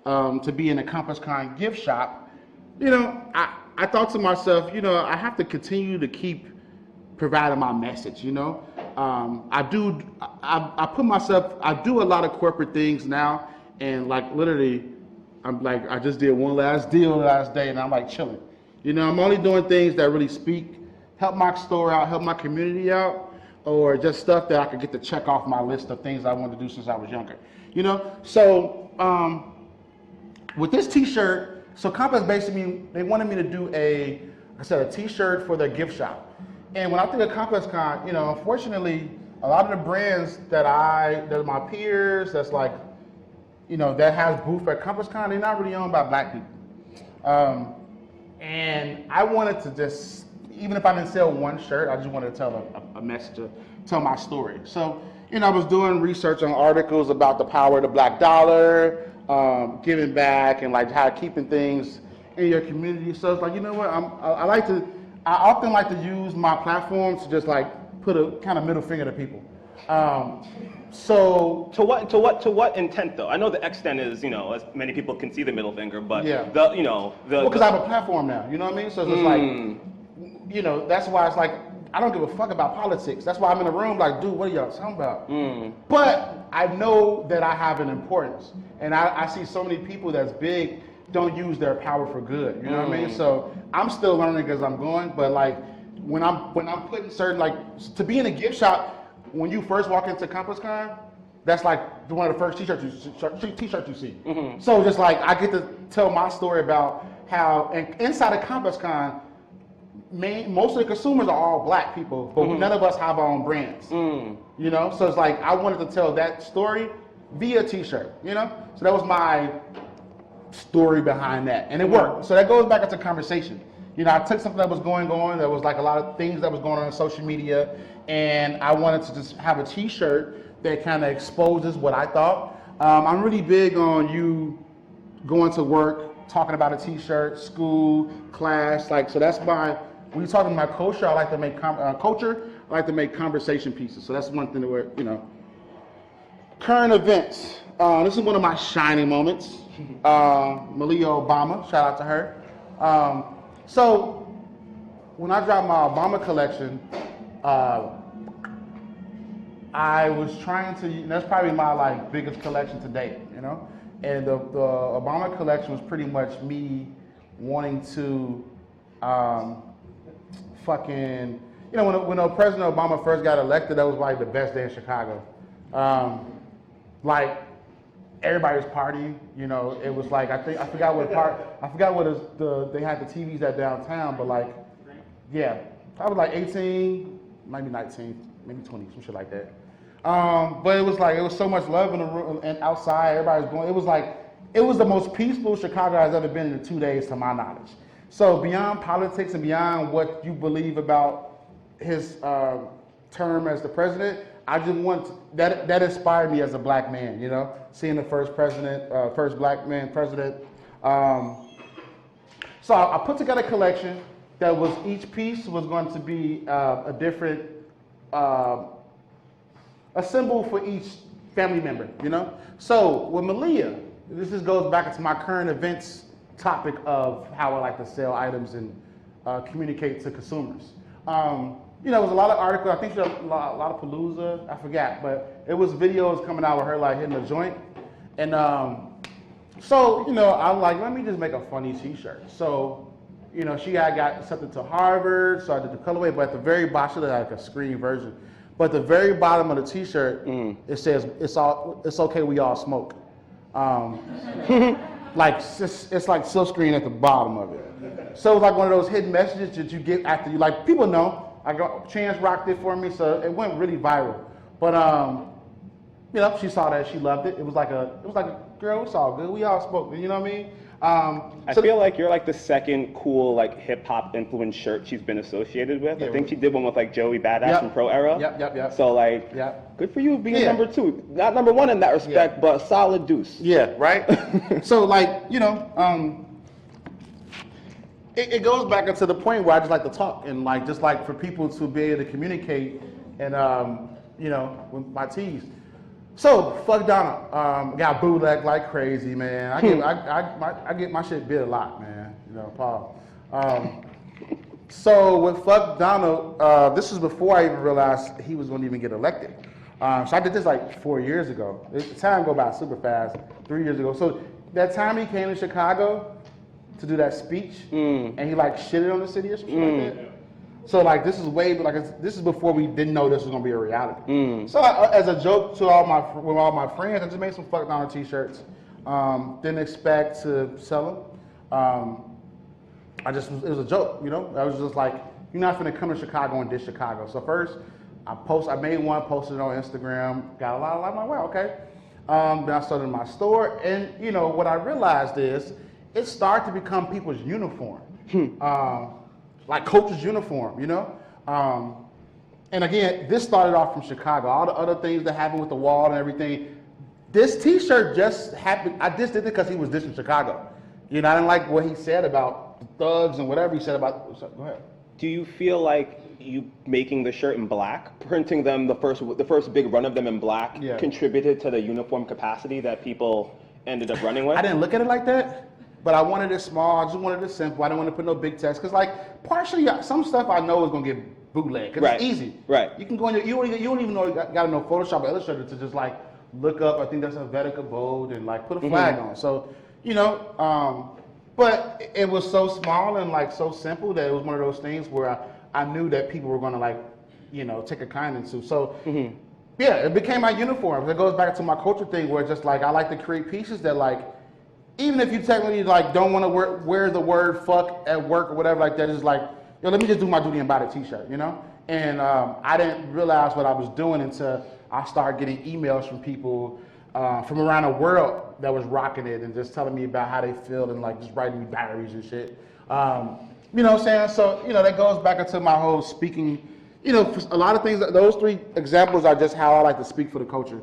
to be in a ComplexCon gift shop, I thought to myself, I have to continue to keep providing my message, I do a lot of corporate things now, and like literally, I'm like, I just did one last deal last day and I'm like chilling. I'm only doing things that really help my store out, help my community out, or just stuff that I could get to check off my list of things I wanted to do since I was younger. So with this t-shirt, so Complex basically, they wanted me to do a t-shirt for their gift shop. And when I think of ComplexCon, unfortunately, a lot of the brands that are my peers, that's like, that has booth at ComplexCon, they're not really owned by black people. And I wanted to just, even if I didn't sell one shirt, I just wanted to tell a message, tell my story. So, I was doing research on articles about the power of the black dollar, giving back, and like how keeping things in your community. So it's like, you know what, I often like to use my platform to just like put a kind of middle finger to people. So to what intent though? I know the extent is, as many people can see the middle finger, but because I have a platform now, you know what I mean? So it's just like, that's why it's like, I don't give a fuck about politics. That's why I'm in the room like, dude, what are y'all talking about? But I know that I have an importance, and I see so many people that's big don't use their power for good, you know what I mean? So I'm still learning as I'm going, but like, when I'm putting certain, like, to be in a gift shop, when you first walk into CompassCon, that's like one of the first t-shirts you see. So just like I get to tell my story about how, and inside of CompassCon, most of the consumers are all black people, but none of us have our own brands. You know, so it's like I wanted to tell that story via t-shirt. You know, so that was my story behind that, and it worked. So that goes back into conversation. You know, I took something that was going on, there was like a lot of things that was going on social media, and I wanted to just have a t-shirt that kind of exposes what I thought. I'm really big on you going to work, talking about a t-shirt, school, class, like, so that's my, when you're talking about culture, I like to make I like to make conversation pieces. So that's one thing that we're, you know. Current events. This is one of my shining moments. Malia Obama, shout out to her. So when I dropped my Obama collection, I was trying to, and that's probably my like biggest collection to date, you know? And the Obama collection was pretty much me wanting to fucking, you know, when President Obama first got elected, that was like the best day in Chicago. Like everybody was partying, you know. It was like I forgot what they had the TVs at downtown, but like, yeah, I was like 18, maybe 19, maybe 20, some shit like that. But it was like it was so much love in the room and outside. Everybody was going. It was like it was the most peaceful Chicago has ever been in 2 days, to my knowledge. So beyond politics and beyond what you believe about his term as the president, I just want that inspired me as a black man, you know, seeing the first black man president. So I put together a collection that was, each piece was going to be a different, a symbol for each family member, you know. So with Malia, this just goes back into my current events topic of how I like to sell items and communicate to consumers. You know, it was a lot of articles. I think she had a lot of Palooza. I forgot, but it was videos coming out with her like hitting a joint. And so, you know, I'm like, let me just make a funny T-shirt. So, you know, she had got something to Harvard, so I did the colorway. But at the very bottom, she did like a screen version. But at the very bottom of the T-shirt, it says, "It's okay, we all smoke." Like it's like silk screen at the bottom of it. So it's like one of those hidden messages that you get after you, like, people know. Chance rocked it for me, so it went really viral. But you know, she saw that, she loved it. It was like a girl, it's all good. We all spoke, you know what I mean? I feel like you're like the second cool like hip hop influenced shirt she's been associated with. Yeah, I think she did one with like Joey Badass from Pro Era. Yep. So like, good for you being number two. Not number one in that respect, but solid deuce. Yeah, right? So like, you know, it goes back into the point where I just like to talk and like, just like for people to be able to communicate and, you know, with my teas. So, fuck Donald. Got bootlegged like crazy, man. I get my shit bit a lot, man. You know, Paul. So with fuck Donald, this is before I even realized he was going to even get elected. So I did this like 4 years ago. The time go by super fast. 3 years ago. So that time he came to Chicago to do that speech, and he like shitted on the city or something like that. So like this is this is before we didn't know this was gonna be a reality. So as a joke to all my friends, I just made some fuck Donald t-shirts. Didn't expect to sell them. It was a joke, you know. I was just like, you're not gonna come to Chicago and dish Chicago. So first, I made one, posted it on Instagram, got a lot of like, wow, okay. Then I started my store, and you know what I realized is it started to become people's uniform. Like coach's uniform, you know? And again, this started off from Chicago. All the other things that happened with the wall and everything, this t-shirt just happened. I just did it because he was dissing Chicago. You know, I didn't like what he said about the thugs and whatever he said about, go ahead. Do you feel like you making the shirt in black, printing them, the first big run of them in black, contributed to the uniform capacity that people ended up running with? I didn't look at it like that. But I wanted it small, I just wanted it simple. I didn't want to put no big text. Because like, partially, some stuff I know is going to get bootleg. Because it's easy. Right. You can go in, you don't even know, you got to know Photoshop or Illustrator to just like, look up, I think that's a Vedica bold, and like put a flag on. So, you know, but it was so small and like so simple that it was one of those things where I knew that people were gonna like, take a kindness to. So yeah, it became my uniform. It goes back to my culture thing where it's just like I like to create pieces that like, even if you technically like don't want to wear the word fuck at work or whatever like that, it's like, let me just do my duty and buy the t-shirt, And I didn't realize what I was doing until I started getting emails from people from around the world that was rocking it and just telling me about how they feel and like just writing me diaries and shit. You know what I'm saying? So, that goes back into my whole speaking, a lot of things, those 3 examples are just how I like to speak for the culture.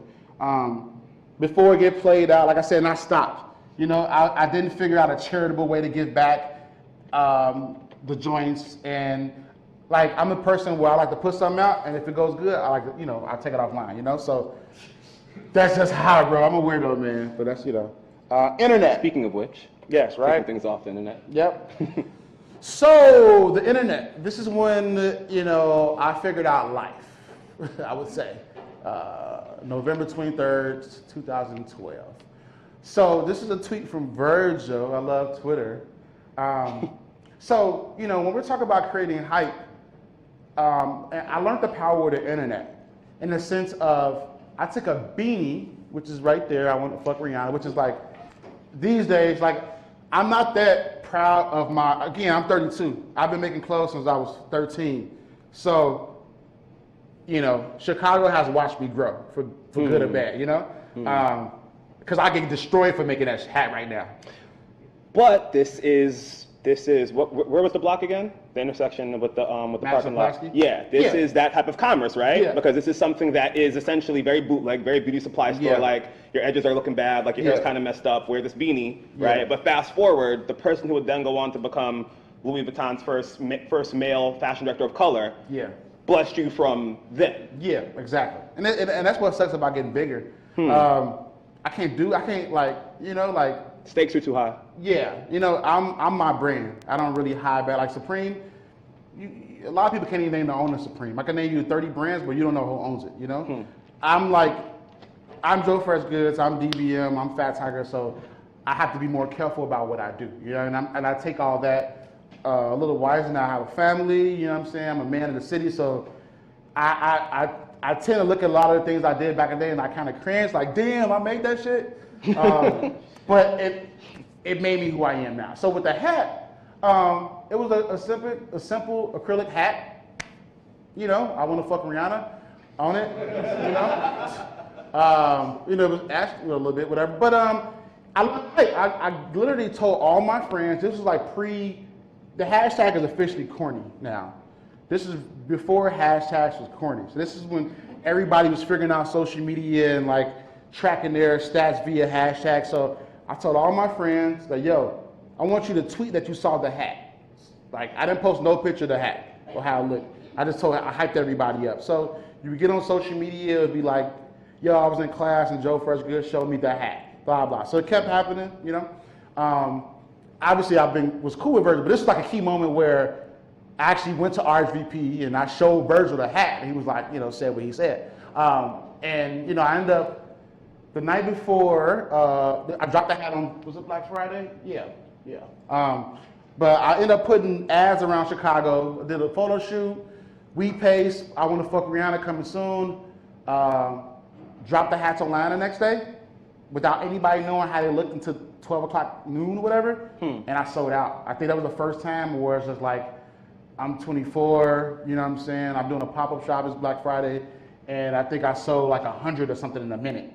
Before it get played out, like I said, and I stopped. I didn't figure out a charitable way to give back the joints, and like I'm a person where I like to put something out, and if it goes good, I like to, I take it offline, So that's just how, bro. I'm a weirdo, man. But that's, internet. Speaking of which, Yes, right. taking things off the internet. Yep. So the internet. This is when I figured out life. I would say November 23rd, 2012. So this is a tweet from Virgil. I love Twitter. So when we're talking about creating hype, I learned the power of the internet in the sense of I took a beanie, which is right there. I want to fuck Rihanna, which is like these days, like I'm not that proud of again, I'm 32. I've been making clothes since I was 13. So, Chicago has watched me grow for good or bad, because I get destroyed for making that hat right now. But this is where was the block again? The intersection with the parking lot. Yeah, this is that type of commerce, right? Yeah. Because this is something that is essentially very bootleg, very beauty supply store. Yeah. Like your edges are looking bad, like your hair's kind of messed up. Wear this beanie, right? But fast forward, the person who would then go on to become Louis Vuitton's first male fashion director of color. Yeah. Blessed you from them. Yeah, exactly. And that's what sucks about getting bigger. I can't like. Stakes are too high. Yeah, I'm my brand. I don't really hide back. Like Supreme, a lot of people can't even name the owner of Supreme. I can name you 30 brands, but you don't know who owns it, I'm Joefreshgoods, I'm DBM, I'm Fat Tiger, so I have to be more careful about what I do, and I take all that a little wiser now. I have a family, I'm a man of the city, so I tend to look at a lot of the things I did back in the day and I kind of cringe, like, damn, I made that shit. But it made me who I am now. So with the hat, it was a simple acrylic hat. I want to fuck Rihanna on it. It was actually a little bit whatever. But I literally told all my friends, this was like the hashtag is officially corny now. This is before hashtags was corny. So this is when everybody was figuring out social media and like tracking their stats via hashtag. So I told all my friends that, I want you to tweet that you saw the hat. Like, I didn't post no picture of the hat or how it looked. I hyped everybody up. So you would get on social media, it would be like, I was in class and Joefreshgoods showed me the hat, blah, blah. So it kept happening, Obviously, was cool with Virgil, but this was like a key moment where I actually went to RSVP and I showed Virgil the hat. And he was like, said what he said. And I ended up, the night before, I dropped the hat on, was it Black Friday? Yeah. But I ended up putting ads around Chicago, did a photo shoot, weed paste, I want to fuck Rihanna coming soon, dropped the hats online the next day without anybody knowing how they looked until 12 o'clock noon or whatever, and I sold out. I think that was the first time where it's just like, I'm 24, I'm doing a pop-up shop, it's Black Friday, and I think I sold like 100 or something in a minute.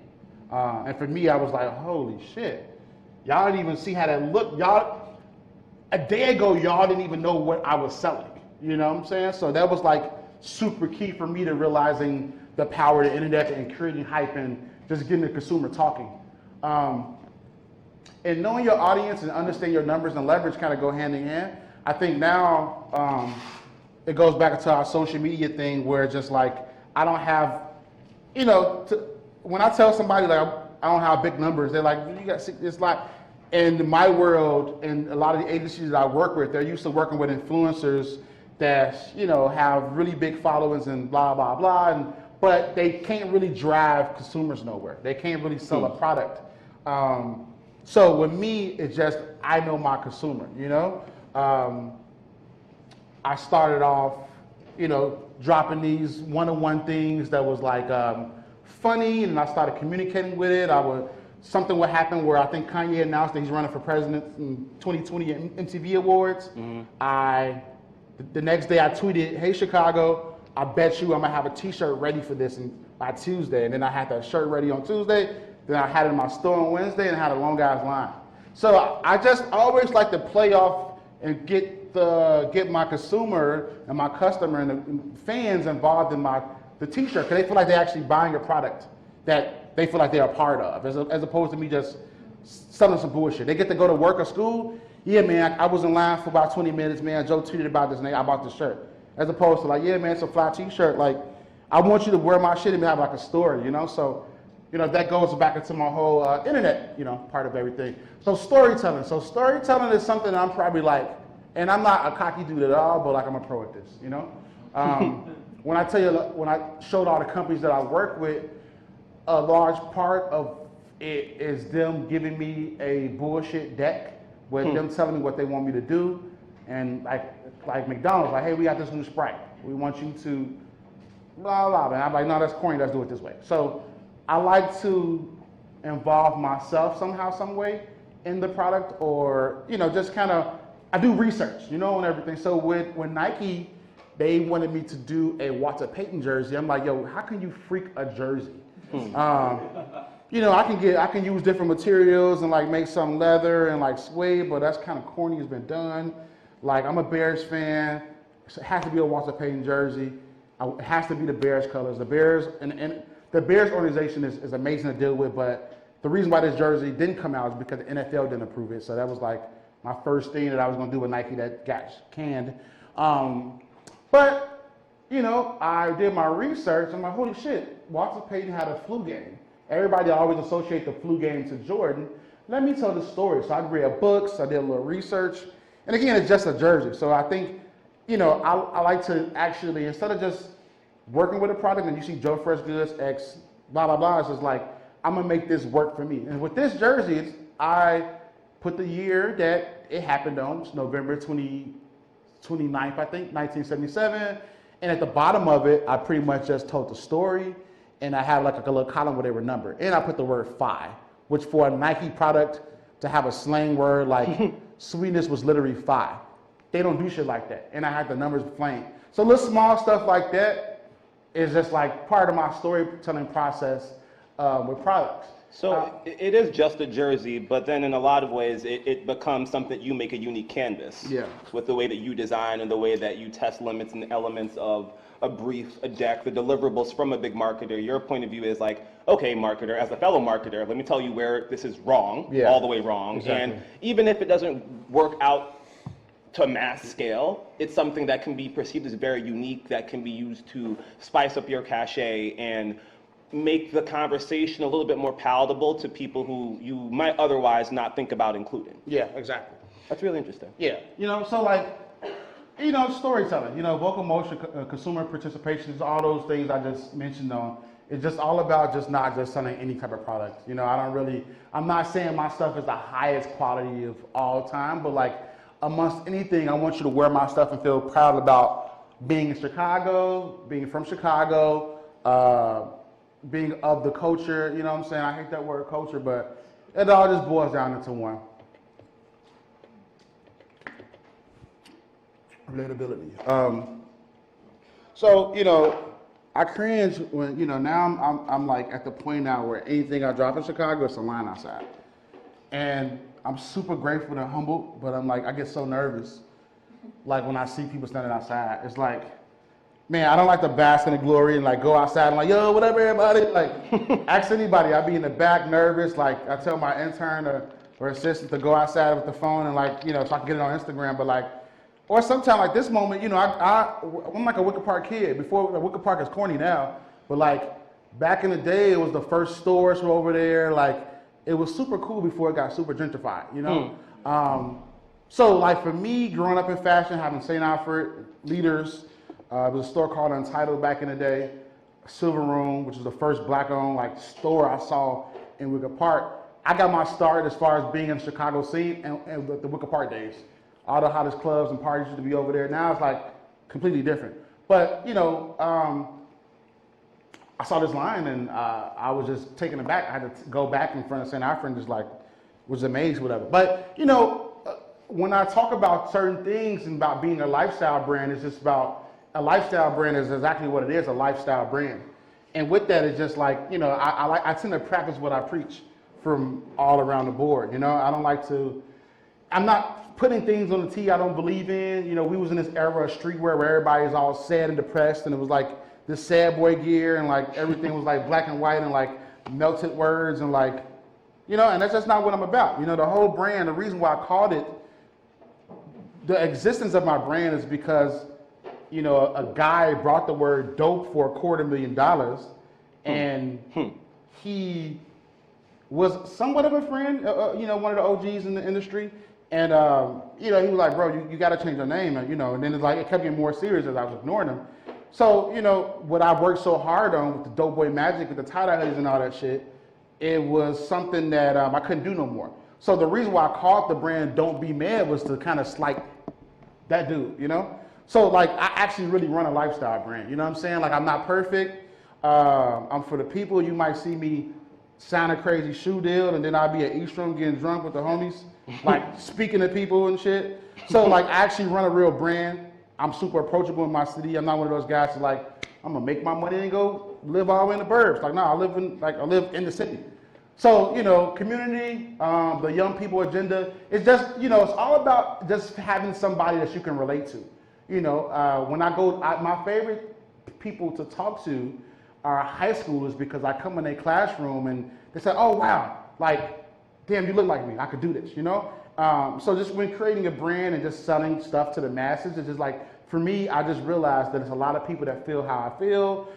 And for me, I was like, holy shit. Y'all didn't even see how that looked. A day ago, y'all didn't even know what I was selling. You know what I'm saying? So that was like super key for me to realizing the power of the internet and creating hype and just getting the consumer talking. And knowing your audience and understanding your numbers and leverage kind of go hand in hand. I think now it goes back to our social media thing where it's just like, I don't have, when I tell somebody like I don't have big numbers, they're like, you got, it's like, in my world and a lot of the agencies that I work with, they're used to working with influencers that, have really big followings and blah, blah, blah, but they can't really drive consumers nowhere. They can't really sell a product. So with me, it's just, I know my consumer, I started off dropping these one-on-one things that was like funny, and I started communicating with it. Something would happen where I think Kanye announced that he's running for president in 2020 MTV Awards. The next day I tweeted, "Hey Chicago, I bet you I'm gonna have a T-shirt ready for this by Tuesday." And then I had that shirt ready on Tuesday. Then I had it in my store on Wednesday and had a long ass line. So I just always like to play off and get my consumer and my customer and the fans involved in the T-shirt, because they feel like they're actually buying a product that they feel like they're a part of, as opposed to me just selling some bullshit. They get to go to work or school. Yeah, man, I was in line for about 20 minutes, man. Joe tweeted about this and I bought this shirt. As opposed to like, yeah, man, it's a fly T-shirt. Like, I want you to wear my shit and have like a story, So, that goes back into my whole internet, part of everything. So storytelling. So storytelling is something that I'm probably like, and I'm not a cocky dude at all, but like I'm a pro at this, When I tell you, when I showed all the companies that I work with, a large part of it is them giving me a bullshit deck with them telling me what they want me to do. And like McDonald's, like, hey, we got this new Sprite. We want you to blah, blah, blah. And I'm like, no, that's corny, let's do it this way. So I like to involve myself somehow, some way in the product, or, just kind of, I do research, and everything. So when Nike, they wanted me to do a Walter Payton jersey, I'm like, yo, how can you freak a jersey? I can use different materials and like make some leather and like suede, but that's kind of corny, it's been done. Like, I'm a Bears fan, so it has to be a Walter Payton jersey. It has to be the Bears colors. The Bears and the Bears organization is amazing to deal with, but the reason why this jersey didn't come out is because the NFL didn't approve it. So that was like my first thing that I was gonna do with Nike that got canned. But I did my research. I'm like, holy shit, Walter Payton had a flu game. Everybody always associate the flu game to Jordan. Let me tell the story. So I read books, I did a little research. And again, it's just a jersey. So I think, I like to actually, instead of just working with a product and you see Joefreshgoods X, blah, blah, blah, it's just like, I'm gonna make this work for me. And with this jersey, I put the year that it happened on, it's November 29th, I think, 1977. And at the bottom of it, I pretty much just told the story, and I had like a little column where they were numbered. And I put the word phi, which for a Nike product to have a slang word like sweetness was literally phi. They don't do shit like that. And I had the numbers plain. So little small stuff like that is just like part of my storytelling process with products. So it is just a jersey, but then in a lot of ways, it becomes something you make a unique canvas. Yeah. With the way that you design and the way that you test limits and elements of a brief, a deck, the deliverables from a big marketer. Your point of view is like, okay, marketer, as a fellow marketer, let me tell you where this is wrong, all the way wrong. Exactly. And even if it doesn't work out to mass scale, it's something that can be perceived as very unique, that can be used to spice up your cachet and make the conversation a little bit more palatable to people who you might otherwise not think about including. Yeah, exactly. That's really interesting. Yeah, so like, storytelling, vocal motion, consumer participation, all those things I just mentioned on. It's just all about just not just selling any type of product. I'm not saying my stuff is the highest quality of all time, but like amongst anything, I want you to wear my stuff and feel proud about being in Chicago, being from Chicago, being of the culture, what I'm saying? I hate that word culture, but it all just boils down into one. Relatability. So, I cringe when, now I'm like at the point now where anything I drop in Chicago, it's a line outside. And I'm super grateful and humbled, but I'm like, I get so nervous. Like when I see people standing outside, it's like, man, I don't like to bask in the glory and like go outside and like, yo, whatever, everybody. Like, ask anybody. I be in the back nervous. Like, I tell my intern or assistant to go outside with the phone and like, so I can get it on Instagram. But like, or sometimes like this moment, I'm like a Wicker Park kid. Before, Wicker Park is corny now, but like back in the day, it was the first stores were over there. Like, it was super cool before it got super gentrified, So like for me, growing up in fashion, having St. Alfred Leaders, it was a store called Untitled back in the day, Silver Room, which was the first black-owned like store I saw in Wicker Park. I got my start as far as being in the Chicago scene and the Wicker Park days. All the hottest clubs and parties used to be over there. Now it's like completely different. But, you know, I saw this line and I was just taken aback. I had to go back in front of St. Alfred and just like was amazed, whatever. But, you know, when I talk about certain things and about being a lifestyle brand, it's just about a lifestyle brand is exactly what it is, a lifestyle brand. And with that, it's just like, you know, I tend to practice what I preach from all around the board. You know, I don't like to, I'm not putting things on the tee I don't believe in. You know, we was in this era of streetwear where everybody's all sad and depressed, and it was like this sad boy gear, and like everything was like black and white and like melted words and like, you know, and that's just not what I'm about. You know, the whole brand, the reason why I called it, the existence of my brand is because, you know, a guy brought the word dope for $250,000, and he was somewhat of a friend, you know, one of the OGs in the industry. And, you know, he was like, bro, you got to change your name, you know, and then it's like, it kept getting more serious as I was ignoring him. So, you know, what I worked so hard on with the Dope Boy Magic, with the tie-dye hoodies and all that shit, it was something that I couldn't do no more. So the reason why I called the brand Don't Be Mad was to kind of slight that dude, you know? So like, I actually really run a lifestyle brand, you know what I'm saying? Like, I'm not perfect. I'm for the people. You might see me sign a crazy shoe deal and then I'll be at Eastrum getting drunk with the homies, like speaking to people and shit. So like, I actually run a real brand. I'm super approachable in my city. I'm not one of those guys that like, I'm gonna make my money and go live all the way in the burbs. Like, no, I live in the city. So, you know, community, the young people agenda, it's just, you know, it's all about just having somebody that you can relate to. You know, when I go, my favorite people to talk to are high schoolers because I come in their classroom and they say, oh, wow, like, damn, you look like me. I could do this, you know? So just when creating a brand and just selling stuff to the masses, it's just like, for me, I just realized that there's a lot of people that feel how I feel.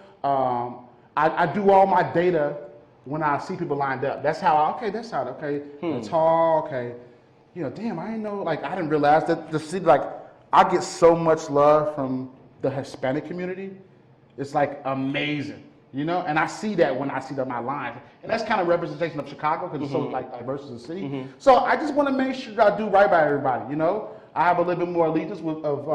I do all my data when I see people lined up. That's how, they're tall, okay. You know, damn, I didn't know, like, I didn't realize that the city, like, I get so much love from the Hispanic community. It's like amazing, you know? And I see that when I see my lines. And that's kind of representation of Chicago because it's so like diverse as a city. So I just want to make sure I do right by everybody, you know? I have a little bit more allegiance of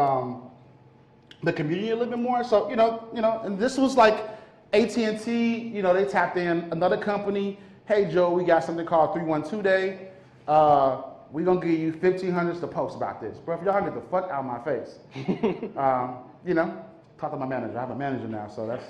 the community a little bit more. So, you know, and this was like AT&T, you know, they tapped in another company. Hey, Joe, we got something called 312 Day. We're going to give you 1,500 to post about this. Bro, if y'all get the fuck out of my face. You know, talk to my manager. I have a manager now, so that's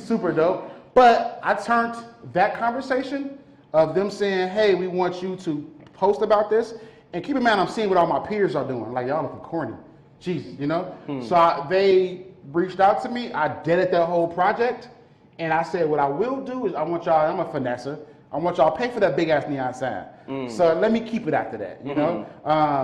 super dope. But I turned that conversation of them saying, hey, we want you to post about this. And keep in mind, I'm seeing what all my peers are doing. Like, y'all looking corny. Jesus, you know? So they reached out to me. I did it that whole project. And I said, what I will do is I want y'all, I'm a finesser. I want y'all to pay for that big ass neon sign. So let me keep it after that, you know?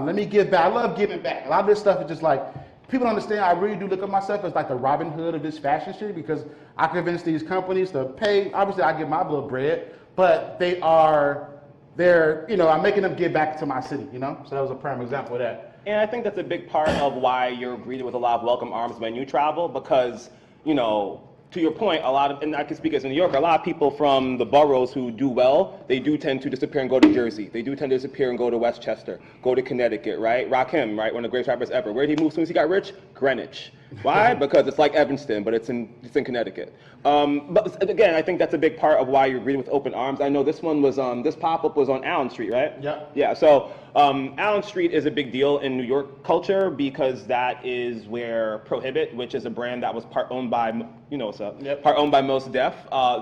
Let me give back. I love giving back. A lot of this stuff is just like, people don't understand, I really do look at myself as like the Robin Hood of this fashion shit because I convince these companies to pay. Obviously, I get my little bread, but they're, you know, I'm making them give back to my city, you know? So that was a prime example of that. And I think that's a big part of why you're greeted with a lot of welcome arms when you travel because, you know, to your point, a lot of, and I can speak as a New Yorker, a lot of people from the boroughs who do well, they do tend to disappear and go to Jersey. They do tend to disappear and go to Westchester, go to Connecticut, right? Rakim, right? One of the greatest rappers ever. Where did he move as soon as he got rich? Greenwich. Why? Because it's like Evanston, but it's in Connecticut. But again, I think that's a big part of why you're greeted with open arms. I know this one was, this pop-up was on Allen Street, right? Yeah. Yeah, so Allen Street is a big deal in New York culture because that is where Prohibit, which is a brand that was part owned by, you know what's up, part owned by Mos Def.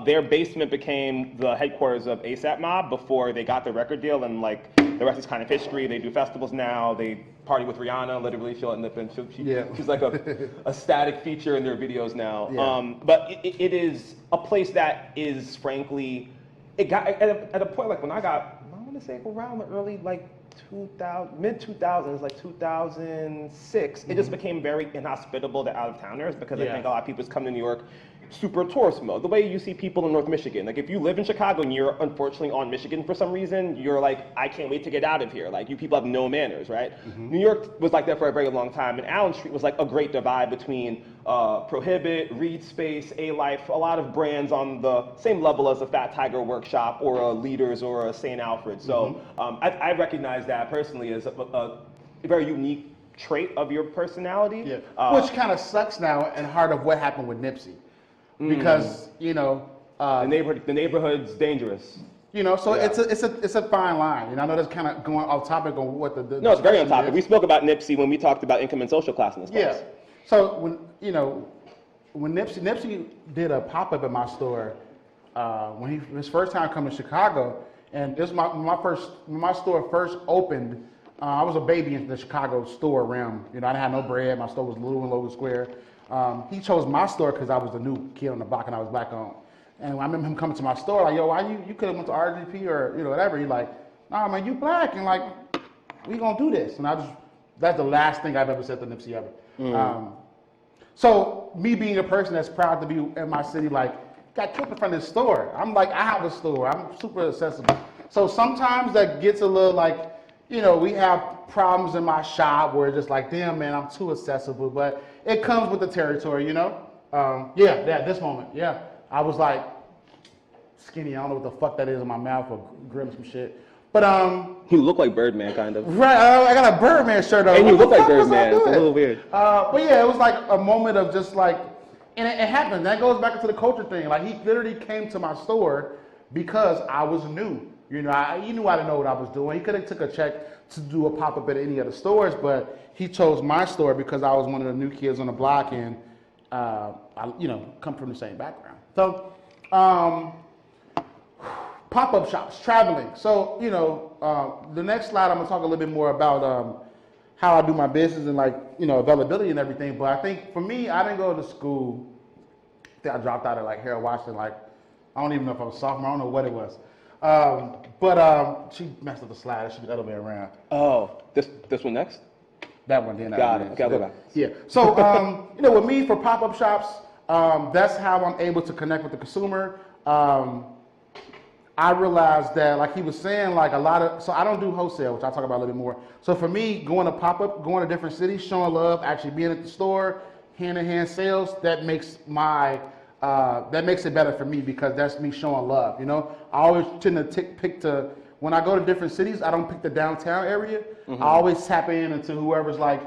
Their basement became the headquarters of ASAP Mob before they got the record deal, and like the rest is kind of history. They do festivals now. They party with Rihanna, literally feel it in the she's like a static feature in their videos now. Yeah. But it is a place that is frankly, it got at a point like when I want to say around the early like 2000, mid 2000s, like 2006, it just became very inhospitable to out of towners because I think a lot of people just come to New York super tourist mode. The way you see people in North Michigan, like if you live in Chicago and you're unfortunately on Michigan for some reason, you're like, I can't wait to get out of here. Like you people have no manners, right? New York was like that for a very long time, and Allen Street was like a great divide between Prohibit, Reed Space, A-Life, a lot of brands on the same level as a Fat Tiger Workshop or a Leaders or a St. Alfred. So I recognize that personally as a very unique trait of your personality. Yeah. Which kind of sucks now in heart of what happened with Nipsey. Because, you know, the neighborhood's dangerous. you know, so it's a fine line. You know, I know that's kind of going off topic on what the No, it's very on discussion topic. is. We spoke about Nipsey when we talked about income and social class in this class. Yeah. So when, you know, when Nipsey did a pop-up at my store, when his first time coming to Chicago, and this when my store first opened, I was a baby in the Chicago store realm. You know, I didn't have no bread. My store was little in Logan Square. He chose my store because I was the new kid on the block and I was black owned. And I remember him coming to my store like, yo, why you could have went to RGP or, you know, whatever. He like, nah, man, you black. And like, we gonna do this. And that's the last thing I've ever said to Nipsey ever. So me being a person that's proud to be in my city, like, got killed in front of this store. I'm like, I have a store. I'm super accessible. So sometimes that gets a little like, you know, we have problems in my shop where it's just like, damn, man, I'm too accessible. But it comes with the territory, you know? This moment, I was like, skinny, I don't know what the fuck that is in my mouth or grilling some shit. But, You look like Birdman, kind of. right, I got a Birdman shirt on. And you look like What the fuck was I Birdman. It's a doing? little weird. But yeah, it was like a moment of just like, and it happened. That goes back into the culture thing. Like, he literally came to my store because I was new. You know, he knew I didn't know what I was doing. He could have took a check to do a pop-up at any other stores, but he chose my store because I was one of the new kids on the block and, I, you know, come from the same background. So, pop-up shops, traveling. So, you know, the next slide, I'm gonna talk a little bit more about how I do my business and like, you know, availability and everything. But I think for me, I didn't go to school. I think I dropped out of like Harold Washington, like, I don't even know if I was a sophomore, I don't know what it was. But she messed up the slide, it should be the other way around. Oh, this one next? That one, then. Got it. Okay, I'll go back. Yeah. So, you know, with me for pop-up shops, that's how I'm able to connect with the consumer. I realized that, like he was saying, like so I don't do wholesale, which I'll talk about a little bit more. So for me, going to pop-up, going to different cities, showing love, actually being at the store, hand-to-hand sales, that makes it better for me because that's me showing love, you know? I always tend to when I go to different cities, I don't pick the downtown area. I always tap into whoever's like,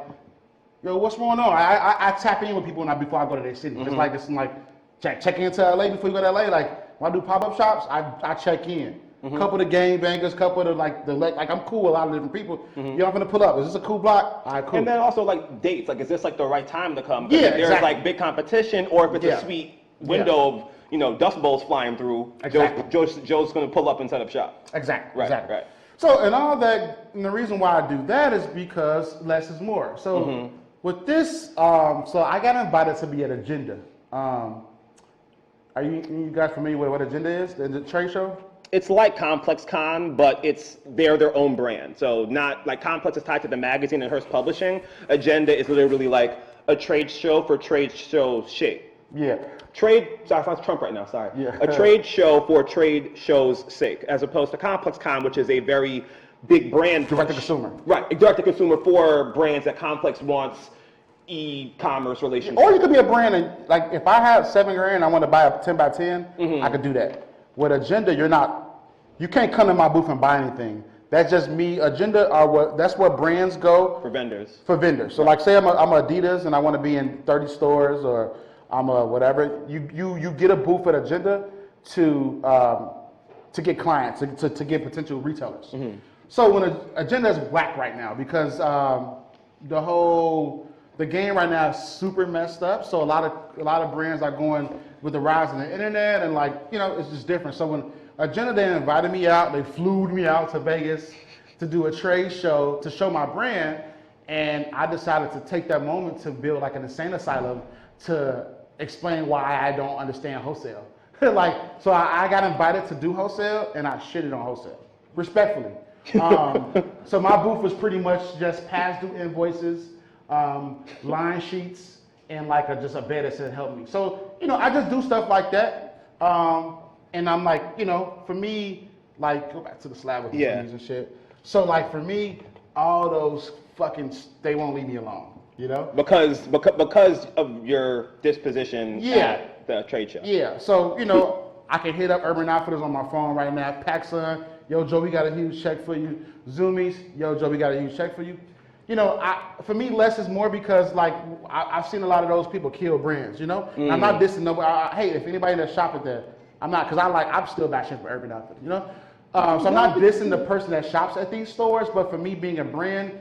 yo, what's going on? I tap in with people before I go to their city. It's like check into LA before you go to LA. Like when I do pop-up shops, I check in. Couple of the gang bangers, couple of like I'm cool with a lot of different people. Yo, I'm gonna pull up. Is this a cool block? All right, cool. And then also like dates. Like, is this like the right time to come? 'Cause Yeah, if there's exactly. like big competition, or if it's Yeah. a sweet window of, you know, dust bowls flying through, Exactly. Joe's gonna pull up and set up shop. Exactly. Right, Exactly. right. So, and all that, and the reason why I do that is because less is more. So, with this, so I got invited to be at Agenda. Are you guys familiar with what Agenda is? The trade show? It's like Complex Con, but they're their own brand. So not like Complex is tied to the magazine and Hearst Publishing. Agenda is literally like a trade show for trade show shape. Yeah. Sorry, it's Trump right now, sorry. Yeah. A trade show for trade show's sake, as opposed to Complex Con, which is a very big brand. Direct to consumer. Right, direct to consumer for brands that Complex wants e-commerce relationships. Or you could be a brand and like if I have $7,000 and I want to buy a 10 by 10, I could do that. With Agenda, you can't come to my booth and buy anything. That's just me. Agenda that's where brands go. For vendors. For vendors. So like say I'm Adidas and I want to be in 30 stores or I'm a whatever. You get a booth at Agenda to get clients, to get potential retailers. So when Agenda is whack right now because the game right now is super messed up. So a lot of brands are going with the rise of the internet and like, you know, it's just different. So when Agenda, they invited me out, they flew me out to Vegas to do a trade show to show my brand. And I decided to take that moment to build like an insane asylum to explain why I don't understand wholesale. So I got invited to do wholesale and I shitted on wholesale, respectfully. So my booth was pretty much just past due invoices, line sheets, and like just a bed that said help me. So, you know, I just do stuff like that. And I'm like, you know, for me, like, go back to the slide with the keys and shit. So like for me, all those they won't leave me alone, you know? Because of your disposition at the trade show. Yeah, so, you know, I can hit up Urban Outfitters on my phone right now. PacSun, yo, Joe, we got a huge check for you. Zoomies, yo, Joe, we got a huge check for you. for me, less is more because like I've seen a lot of those people kill brands. I'm not dissing nobody. Hey, if anybody that's shopping there, I'm not, because I'm still bashing for Urban Outfitters. So I'm not dissing the person that shops at these stores, but for me being a brand,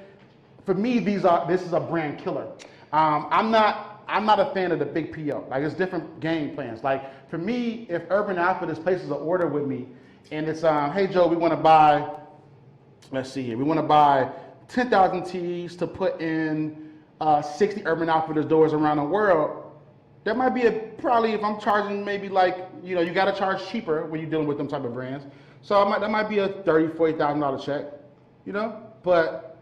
for me this is a brand killer. I'm not a fan of the big PO. Like, it's different game plans. Like, for me, if Urban Outfitters places an order with me and it's hey Joe, we want to buy, let's see here, we want to buy 10,000 tees to put in 60 Urban Outfitters doors around the world. That might be probably, if I'm charging maybe like, you got to charge cheaper when you're dealing with them type of brands. So that might be a $30,000, $40,000 check, But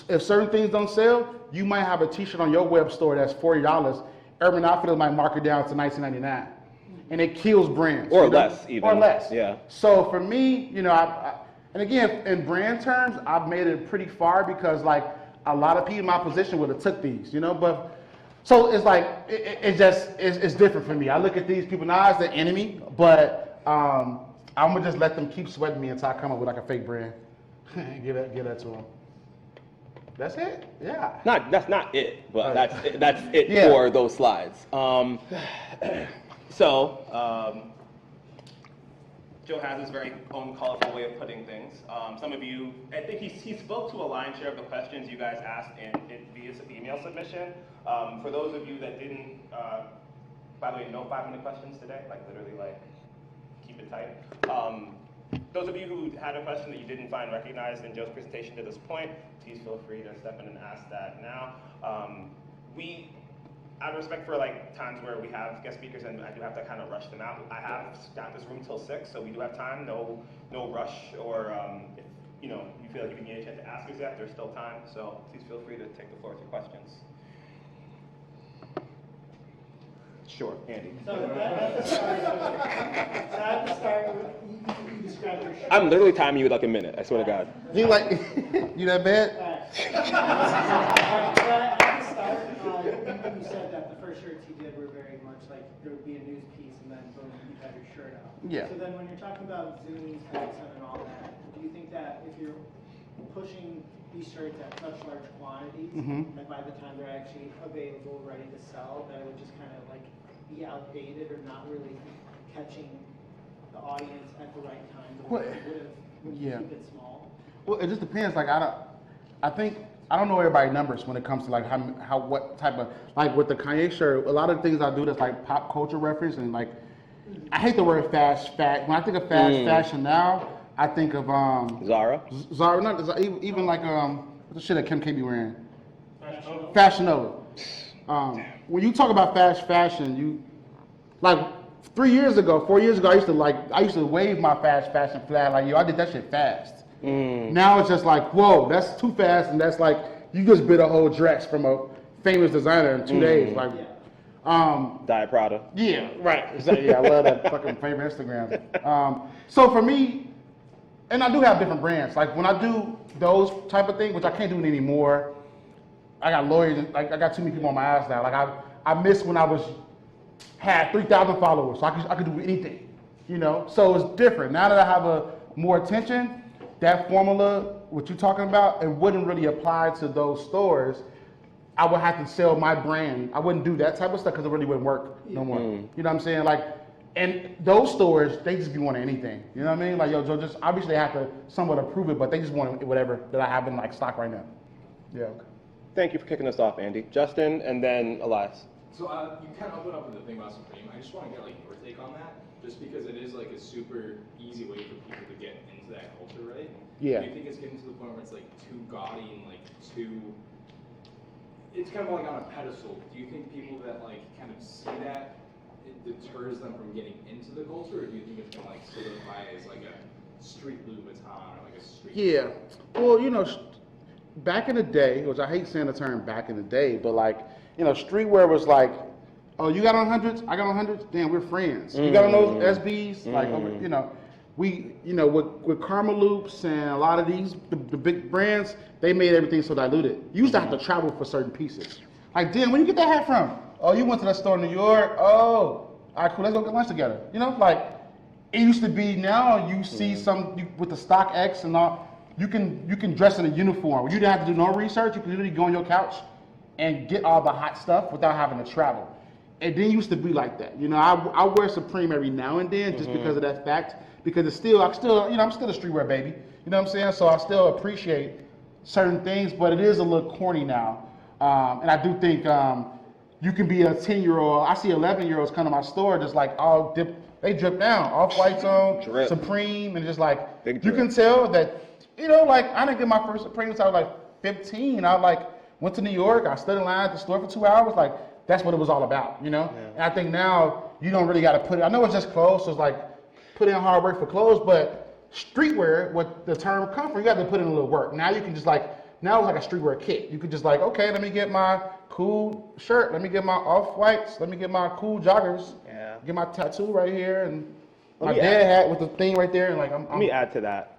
if certain things don't sell, you might have a t-shirt on your web store that's $40. Urban Outfitters might mark it down to $19.99. And it kills brands. Or less, even. Or less. Yeah. So for me, and again, in brand terms, I've made it pretty far because like a lot of people in my position would have took these, but so it's like it's different for me. I look at these people not as the enemy, but I'm gonna just let them keep sweating me until I come up with like a fake brand. give that to them. That's it. Yeah. That's not it, but that's it Yeah. for those slides. Joe has his very own colorful way of putting things. Some of you, I think he spoke to a lion's share of the questions you guys asked via email submission. For those of you that didn't, by the way, no 5-minute questions today, like literally like keep it tight. Those of you who had a question that you didn't find recognized in Joe's presentation to this point, please feel free to step in and ask that now. Out of respect for like times where we have guest speakers and I do have to kind of rush them out, I have got this room till 6, so we do have time. No rush, or if you feel like you need a chance to ask us that, there's still time. So please feel free to take the floor with your questions. Sure, Andy. So at the start, you described your shirt. I'm literally timing you with like a minute. I swear to God. You like you that bad? At the start, you said that the first shirts you did were very much like there would be a news piece and then boom, you had your shirt out. Yeah. So then when you're talking about Zoomies, accent and all that, do you think that if you're pushing these shirts at such large quantities, that by the time they're actually available, ready to sell, that it would just kind of like be outdated or not really catching the audience at the right time? Would you keep it small? Well, it just depends. Like I don't know everybody's numbers when it comes to like what type of, like with the Kanye shirt. A lot of things I do that's like pop culture reference, and like I hate the word fast. When I think of fast fashion now, I think of Zara. Zara, not Zara, even like what the shit that Kim K be wearing. Fashion Nova. When you talk about fast fashion, you like 4 years ago, I used to wave my fast fashion flag like, yo, I did that shit fast. Now it's just like, whoa, that's too fast, and that's like you just bit a whole dress from a famous designer in 2 days. Like, Diet Prada. yeah, right. Exactly. Yeah, I love that fucking favorite Instagram. So for me, and I do have different brands. Like when I do those type of things, which I can't do it anymore. I got lawyers. Like I got too many people on my ass now. Like I missed when I had 3,000 followers, so I could do anything. So it's different now that I have more attention. That formula, what you're talking about, it wouldn't really apply to those stores. I would have to sell my brand. I wouldn't do that type of stuff because it really wouldn't work no more. You know what I'm saying? Like, and those stores, they just be wanting anything. You know what I mean? Like, yo, Joe, just obviously they have to somewhat approve it, but they just want whatever that I have in like stock right now. Yeah. Okay. Thank you for kicking us off, Andy. Justin, and then Elias. So you kind of opened up with the thing about Supreme. I just want to get like your take on that, just because it is like a super easy way for people to get into that culture, right? Yeah. Do you think it's getting to the point where it's like too gaudy and like too? It's kind of like on a pedestal. Do you think people that like kind of see that it deters them from getting into the culture, or do you think it's gonna like solidify as like a street Louboutin or like a street? Yeah. Well, back in the day, which I hate saying the term back in the day, but like, streetwear was like, oh, you got on hundreds? I got on hundreds? Damn, we're friends. You got on those SBs? Like, with Karma Loops and a lot of these, the big brands, they made everything so diluted. You used to have to travel for certain pieces. Like, damn, where you get that hat from? Oh, you went to that store in New York? Oh, all right, cool, let's go get lunch together. Like, it used to be now you see some with the StockX and all. you can dress in a uniform. You didn't have to do no research. You can literally go on your couch and get all the hot stuff without having to travel. It didn't used to be like that. You know, I wear Supreme every now and then just because of that fact. Because I'm still a streetwear baby. You know what I'm saying? So I still appreciate certain things, but it is a little corny now. And I do think you can be a 10-year-old. I see 11-year-olds come to my store just like all they drip down, Off-Whites on, Drip. Supreme, and just like, Big you drip. can tell that, you know, like I didn't get my first Supreme until I was like 15. I like went to New York, I stood in line at the store for 2 hours, like that's what it was all about, you know? Yeah. And I think now you don't really gotta put it, I know it's just clothes, so it's like put in hard work for clothes, but streetwear, what the term come from, you got to put in a little work. Now you can just like, now it's like a streetwear kit. You could just like, okay, let me get my cool shirt, let me get my Off-Whites, let me get my cool joggers, Yeah. get my tattoo right here, and my Let me dad hat with the thing right there, and like Let me add to that.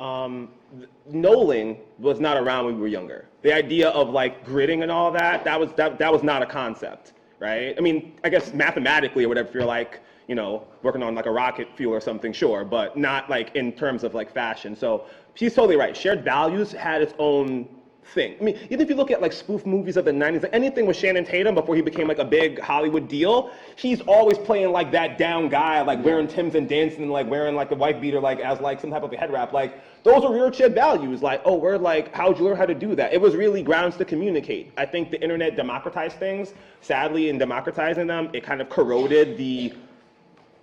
Knowing was not around when we were younger. The idea of like gridding and all that was not a concept, right? I mean, I guess mathematically or whatever, if you're like, you know, working on like a rocket fuel or something, sure, but not like in terms of like fashion. So she's totally right. Shared values had its own thing. I mean, even if you look at like spoof movies of the 90s, like anything with Channing Tatum before he became like a big Hollywood deal, he's always playing like that down guy, like wearing Timbs and dancing and like wearing like a wife beater, like as like some type of a head wrap. Like those are real shared values. Like, oh, we're like, how'd you learn how to do that? It was really grounds to communicate. I think the internet democratized things. Sadly, in democratizing them, it kind of corroded the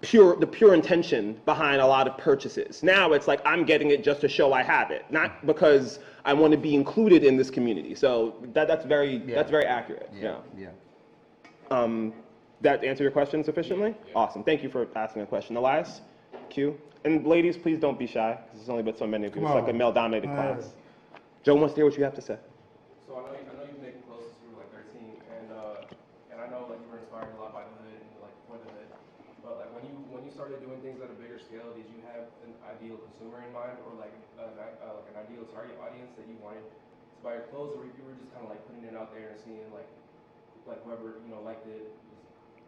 pure intention behind a lot of purchases. Now it's like I'm getting it just to show I have it, not because I want to be included in this community. So that's very accurate. Yeah. That answer your question sufficiently? Yeah. Awesome. Thank you for asking a question. Elias, Q, and ladies, please don't be shy. There's only been so many of you. It's like a male-dominated class. Joe wants to hear what you have to say. So I know you've been close since you were like 13, and I know like you were inspired a lot by the hood and like for the hood. But like when you started doing things at a bigger scale, did you have an ideal consumer in mind, or like an ideal target audience that you wanted to buy your clothes, or you were just kind of like putting it out there and seeing like whoever liked it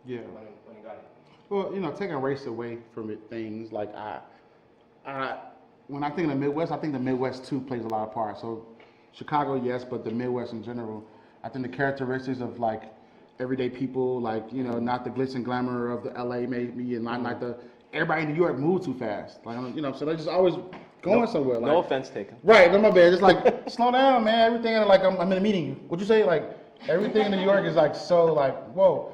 when you got it? Well, taking race away from it, things like when I think of the Midwest, I think the Midwest too plays a lot of part. So Chicago, yes, but the Midwest in general, I think the characteristics of like everyday people, like, not the glitz and glamour of the LA maybe, and not the, everybody in New York move too fast. Like, so they're just always going somewhere. Like, No offense taken. right, no, my bad. Just like, slow down, man. Everything, like, I'm in a meeting. What'd you say? Like, everything in New York is like, so like, whoa.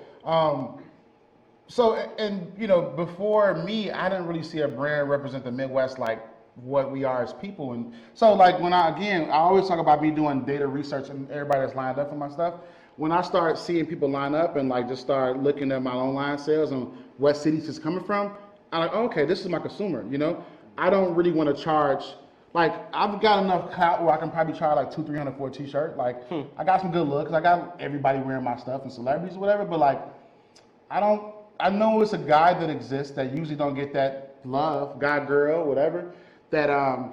So, and, before me, I didn't really see a brand represent the Midwest like what we are as people. And so, like, I always talk about me doing data research and everybody that's lined up for my stuff. When I start seeing people line up and like just start looking at my online sales and what cities it's coming from, I'm like, oh, okay, this is my consumer, I don't really want to charge, like, I've got enough clout where I can probably charge like $200-300 for a t-shirt. Like, I got some good looks, I got everybody wearing my stuff and celebrities or whatever, but like, I know it's a guy that exists that usually don't get that love, guy, girl, whatever, that I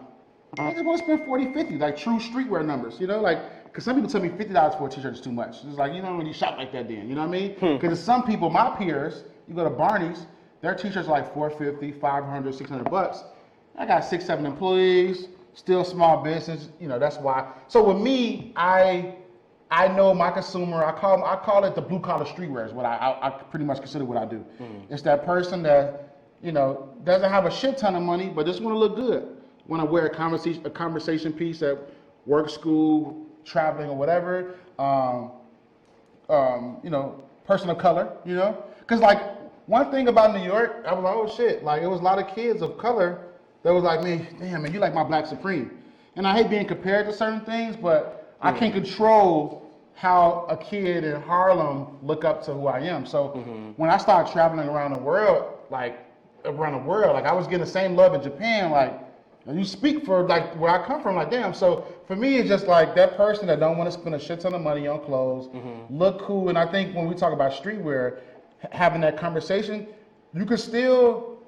just want to spend 40, 50, like true streetwear numbers, because some people tell me $50 for a t-shirt is too much. It's like, you don't really shop like that then, you know what I mean? Because some people, my peers, you go to Barney's, their t-shirts are like $450, $500, $600. I got 6-7 employees, still small business, that's why. So with me, I know my consumer, I call it the blue collar streetwear is what I pretty much consider what I do. It's that person that, doesn't have a shit ton of money, but just want to look good. Want to wear a conversation piece at work, school, traveling or whatever, person of color, because like one thing about New York, I was like, oh shit, like it was a lot of kids of color that was like, man, you like my Black Supreme. And I hate being compared to certain things, but I can't control how a kid in Harlem look up to who I am. So when I started traveling around the world, like I was getting the same love in Japan, like, and you speak for like where I come from, like damn. So for me, it's just like that person that don't want to spend a shit ton of money on clothes, look cool. And I think when we talk about streetwear, having that conversation, you can still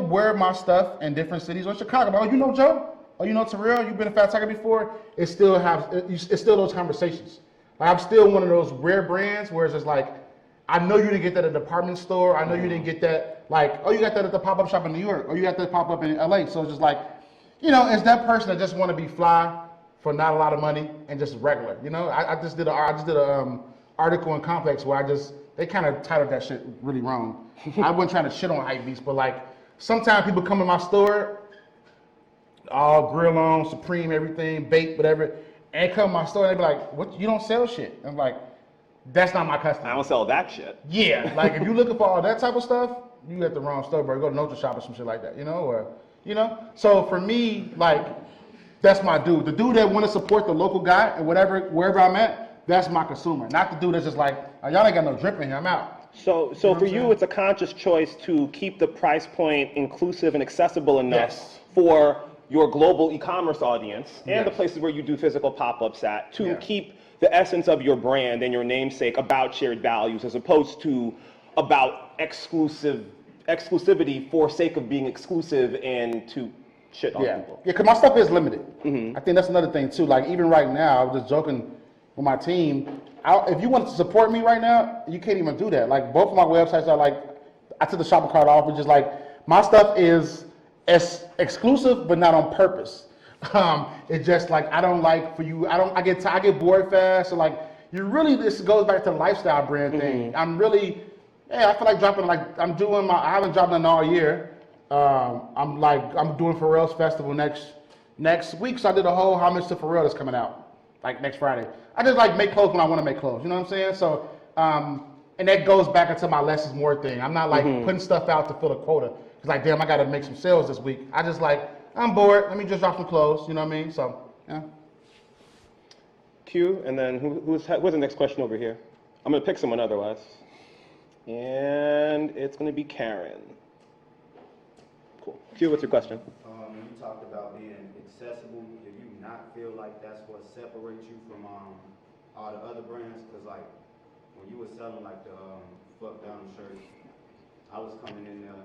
wear my stuff in different cities or Chicago. But, oh, you know Joe? Oh, you know Terrell? You've been a Fat Tiger before? It's still those conversations. Like, I'm still one of those rare brands where it's just like, I know you didn't get that at a department store. I know you didn't get that, like, oh, you got that at the pop-up shop in New York. Or you got that pop-up in LA. So it's just like, you know, it's that person that just want to be fly for not a lot of money and just regular. You know, I just did a article in Complex where they kind of titled that shit really wrong. I wasn't trying to shit on hypebeast, but like sometimes people come in my store, all grill on, Supreme, everything, baked, whatever, and come in my store and they be like, "What? You don't sell shit?" I'm like, "That's not my customer." I don't sell that shit. Yeah, like if you're looking for all that type of stuff, you at the wrong store, bro. Go to Notary Shop or some shit like that, you know, or you know. So for me, like, that's my dude. The dude that want to support the local guy and wherever I'm at, that's my consumer. Not the dude that's just like, oh, y'all ain't got no drip in here, I'm out. So for you, it's a conscious choice to keep the price point inclusive and accessible enough Yes. for your global e-commerce audience and the Yes. places where you do physical pop-ups at to Yeah. keep the essence of your brand and your namesake about shared values as opposed to about exclusivity for sake of being exclusive and to shit on Yeah, people. because my stuff is limited. I think that's another thing too. Like even right now, I was just joking with my team. If you want to support me right now, you can't even do that. Like both of my websites are like, I took the shopping cart off, and just like my stuff is exclusive, but not on purpose. It's just like I don't like for you. I get bored fast. So like this goes back to the lifestyle brand thing. I feel like dropping I haven't dropped none all year. I'm doing Pharrell's festival next week, so I did a whole homage to Pharrell that's coming out like next Friday. I just like make clothes when I want to make clothes. You know what I'm saying? So and that goes back into my less is more thing. I'm not like putting stuff out to fill a quota. It's like damn, I got to make some sales this week. I just like I'm bored. Let me just drop some clothes. You know what I mean? So yeah. Q, and then who's the next question over here? I'm gonna pick someone otherwise, and it's gonna be Karen. Cool. Q, what's your question? When you talked about being accessible, do you not feel like that's what separates you from all the other brands? Because like when you were selling like the fuck down shirts, I was coming in there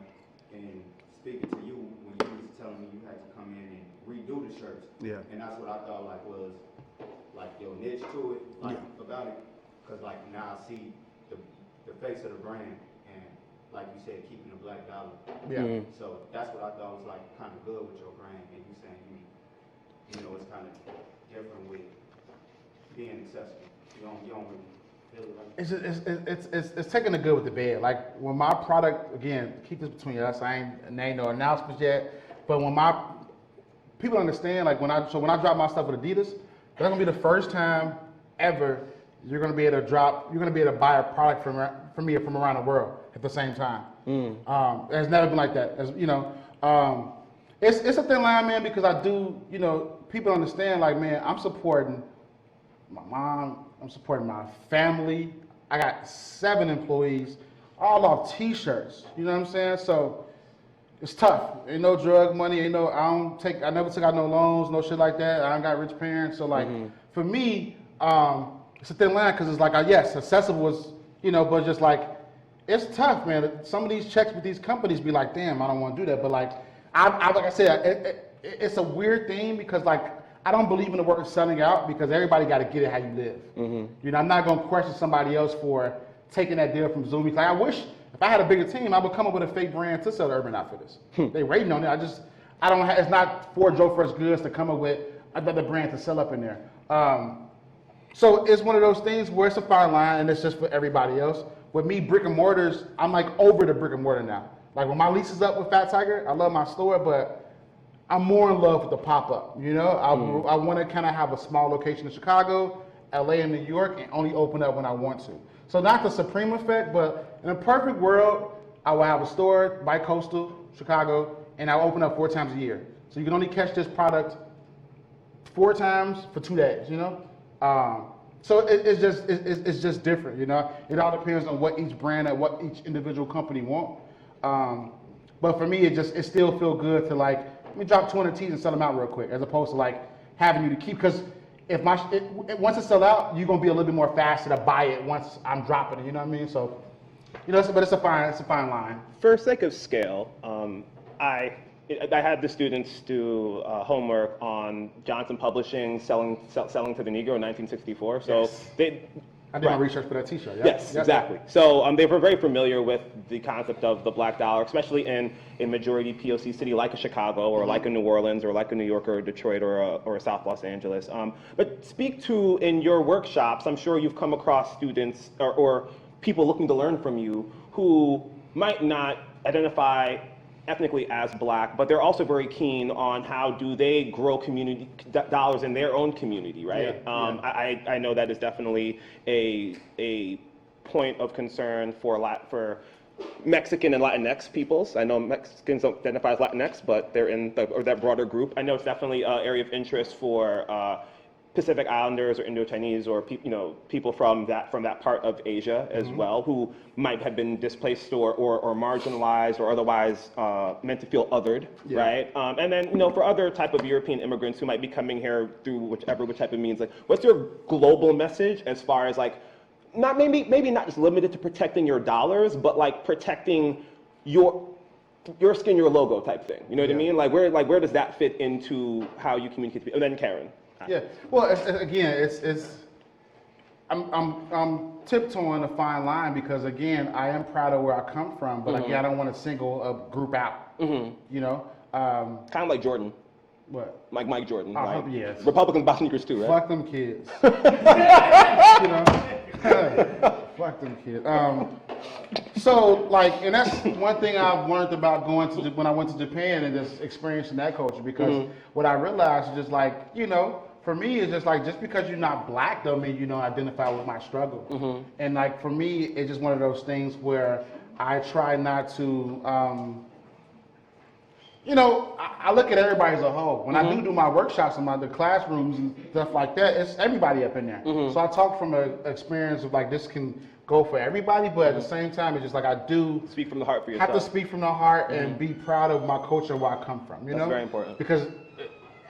and speaking to you when you was telling me you had to come in and redo the shirts. Yeah. And that's what I thought like was like your niche to it, like about it. Because like now I see the face of the brand and like you said, keeping the black dollar. Yeah. So that's what I thought was like kind of good with your brand, and you saying you know it's kind of different with being accessible. You don't really feel it like. It's taking the good with the bad. Like when my product, again, keep this between us. I ain't no announcements yet, but when my people understand, like when I drop my stuff with Adidas, that's gonna be the first time ever you're gonna be able to buy a product from me from around the world at the same time. It has never been like that. As you know, it's a thin line, man, because I do, you know, people understand, like, man, I'm supporting my mom, I'm supporting my family. I got 7 employees, all off T-shirts. You know what I'm saying? So it's tough. Ain't no drug money. I never took out no loans, no shit like that. I don't got rich parents. So like, for me, it's a thin line because it's like, yes, accessible was, you know, but just like, it's tough, man. Some of these checks with these companies be like, damn, I don't want to do that. But like, like I said, it's a weird thing because like, I don't believe in the word selling out because everybody got to get it how you live. You know, I'm not going to question somebody else for taking that deal from Zoom. Like, I wish if I had a bigger team, I would come up with a fake brand to sell to Urban Outfitters. They waiting on it. It's not for Joefreshgoods to come up with another brand to sell up in there. So it's one of those things where it's a fine line and it's just for everybody else. With me, brick and mortars, I'm like over the brick and mortar now. Like when my lease is up with Fat Tiger, I love my store, but I'm more in love with the pop-up. You know, I want to kind of have a small location in Chicago, LA, and New York, and only open up when I want to. So not the Supreme effect, but in a perfect world, I will have a store, bi-coastal, Chicago, and I'll open up 4 times a year. So you can only catch this product 4 times for 2 days, you know? So it's just different, you know? It all depends on what each brand and what each individual company want. But for me, it still feel good to like, let me drop 200 tees and sell them out real quick, as opposed to like having you to keep, because if once it sell out, you're gonna be a little bit more faster to buy it once I'm dropping it. You know what I mean? So, you know, but it's a fine line. For sake of scale, I had the students do homework on Johnson Publishing selling to the Negro in 1964. So I did my Right. research for that T-shirt. Yep. Yes, Yep. exactly. So they were very familiar with the concept of the black dollar, especially in a majority POC city like a Chicago or like a New Orleans or like a New York or a Detroit or a South Los Angeles. But speak to, in your workshops, I'm sure you've come across students or people looking to learn from you who might not identify ethnically as black, but they're also very keen on how do they grow community dollars in their own community, right? I know that is definitely a point of concern for Mexican and Latinx peoples. I know Mexicans don't identify as Latinx, but they're in that broader group. I know it's definitely an area of interest for Pacific Islanders or Indo-Chinese or people from that part of Asia as well, who might have been displaced or marginalized or otherwise meant to feel othered, right? And then for other type of European immigrants who might be coming here through whichever type of means, like what's your global message as far as like not maybe not just limited to protecting your dollars, but like protecting your skin, your logo type thing. You know what I mean? Like where does that fit into how you communicate to people? And then Karen. Yeah. Well, I'm tiptoeing a fine line because again, I am proud of where I come from, but again, I don't want to single a group out. You know. Kind of like Jordan. What? Like Mike Jordan. Yes. Republicans buy sneakers too, right? Fuck them kids. You know. Fuck them kids. So like, and that's one thing I've learned about when I went to Japan and just experiencing that culture, because what I realized is just like, for me, it's just like, just because you're not black don't mean you don't identify with my struggle. And like, for me, it's just one of those things where I try not to, I look at everybody as a whole. When I do my workshops in the classrooms and stuff like that, it's everybody up in there. So I talk from an experience of like, this can go for everybody, but at the same time, it's just like I do speak from the heart for yourself. Have to speak from the heart and be proud of my culture, where I come from. That's very important. Because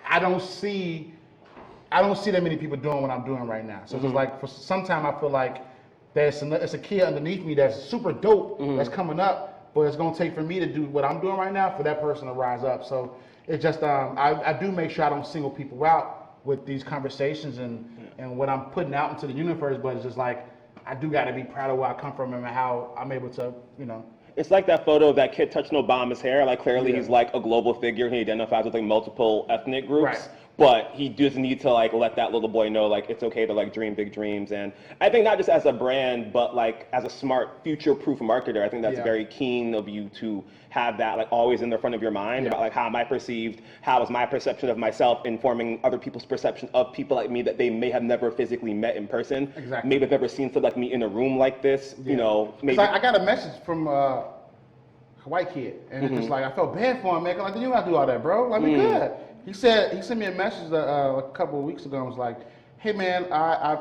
I don't see that many people doing what I'm doing right now. So it's just like, for some time I feel like it's a kid underneath me that's super dope, that's coming up, but it's gonna take for me to do what I'm doing right now for that person to rise up. So it's just, I do make sure I don't single people out with these conversations and what I'm putting out into the universe, but it's just like, I do gotta be proud of where I come from and how I'm able to, It's like that photo of that kid touching Obama's hair. Like clearly he's like a global figure and he identifies with like multiple ethnic groups. Right. But he does need to like let that little boy know like it's okay to like dream big dreams. And I think not just as a brand, but like as a smart future-proof marketer, I think that's very keen of you to have that like always in the front of your mind about like how am I perceived, how is my perception of myself informing other people's perception of people like me that they may have never physically met in person. Exactly. Maybe have never seen something like me in a room like this. Maybe I got a message from a white kid, and it's just like, I felt bad for him, man. 'Cause like, you don't have to do all that, bro. Like, we good. He sent me a message a couple of weeks ago and was like, hey man, I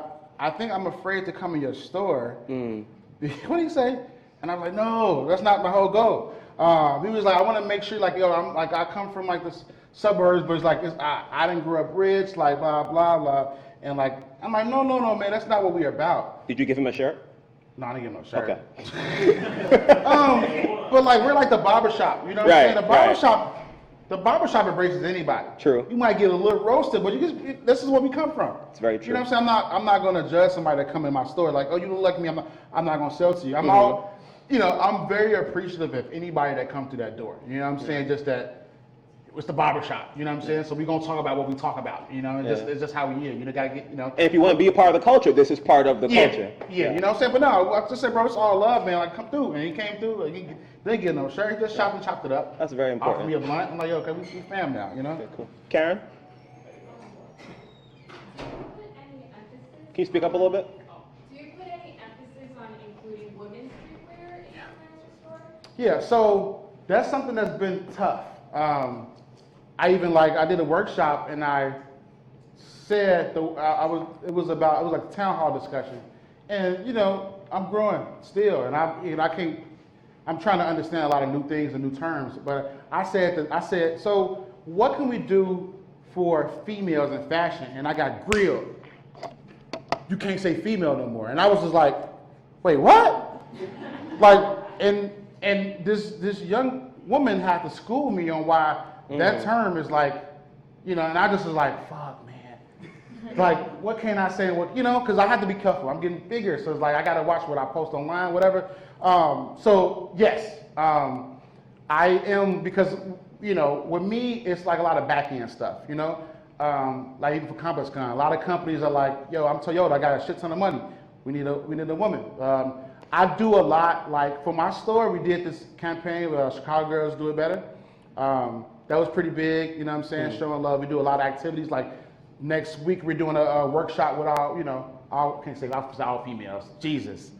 think I'm afraid to come in your store. What did he say? And I was like, no, that's not my whole goal. He was like, I want to make sure, like, I come from like the suburbs, but it's like, I didn't grow up rich, like blah, blah, blah. And like, I'm like, no, man, that's not what we're about. Did you give him a shirt? No, I didn't get no shirt. Okay. But like, we're like the barbershop, you know what I'm saying? The barbershop embraces anybody. True. You might get a little roasted, but this is where we come from. It's very true. You know what I'm saying? I'm not going to judge somebody that come in my store like, oh, you look like me. I'm not going to sell to you. I'm very appreciative of anybody that comes through that door. You know what I'm saying? Just that it's the barbershop. You know what I'm saying? So we're going to talk about what we talk about. It's just how we is. Gotta get. And if you want to be a part of the culture, this is part of the culture. Yeah. You know what I'm saying? But no, I just said, bro, it's all love, man. Like, come through. And he came through. Like, he didn't get no shirt. He just chopped it up. That's very important. Offered me a blunt. I'm like, yo, okay, we fam now. Okay, cool. Karen? Can you speak up a little bit? Do you put any emphasis on including women's streetwear in your store? Yeah, so that's something that's been tough. I did a workshop and I said it was like a town hall discussion, and I'm growing still, and I'm trying to understand a lot of new things and new terms. But I said, so what can we do for females in fashion? And I got grilled. You can't say female no more. And I was just like, wait, what? Like, and this young woman had to school me on why that term is like, and I just was like, fuck, man. Like, what can I say? What, you know, because I have to be careful. I'm getting bigger, so it's like I got to watch what I post online, whatever. So yes, I am, because, you know, with me, it's like a lot of back end stuff, you know. Like even for CompassCon, a lot of companies are like, yo, I'm Toyota, I got a shit ton of money. We need a woman. I do a lot, like for my store, we did this campaign with Chicago Girls Do It Better. That was pretty big, you know what I'm saying, showing love. We do a lot of activities, like next week we're doing a workshop with all, you know, can't say all females, Jesus.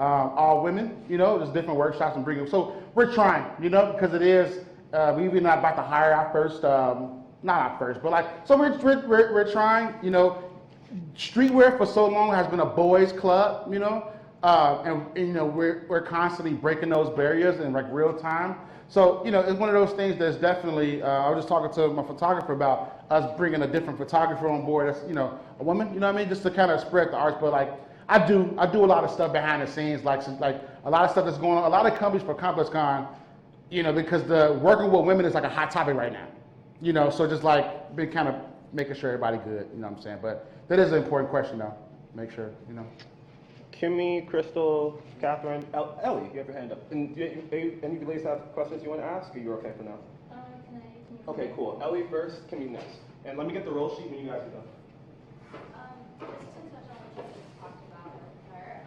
All women, you know, there's different workshops and bring them. So we're trying, you know, because it is, we're not about to hire our first, not our first, but like, so we're trying, you know. Streetwear for so long has been a boys club, you know, and you know, we're constantly breaking those barriers in like real time. So, you know, it's one of those things that's definitely, I was just talking to my photographer about us bringing a different photographer on board that's, you know, a woman, you know what I mean, just to kind of spread the arts. But like, I do a lot of stuff behind the scenes, like a lot of stuff that's going on, a lot of companies for CompassCon, you know, because the working with women is like a hot topic right now, you know, so just like been kind of making sure everybody good, you know what I'm saying? But that is an important question though, make sure, you know. Kimmy, Crystal, Catherine, Ellie, you have your hand up. And do any of you ladies have questions you want to ask, or you're okay for now? Can I? Okay, cool. Ellie first, Kimmy next. And let me get the roll sheet when you guys are done. Just to touch on what you just talked about with her,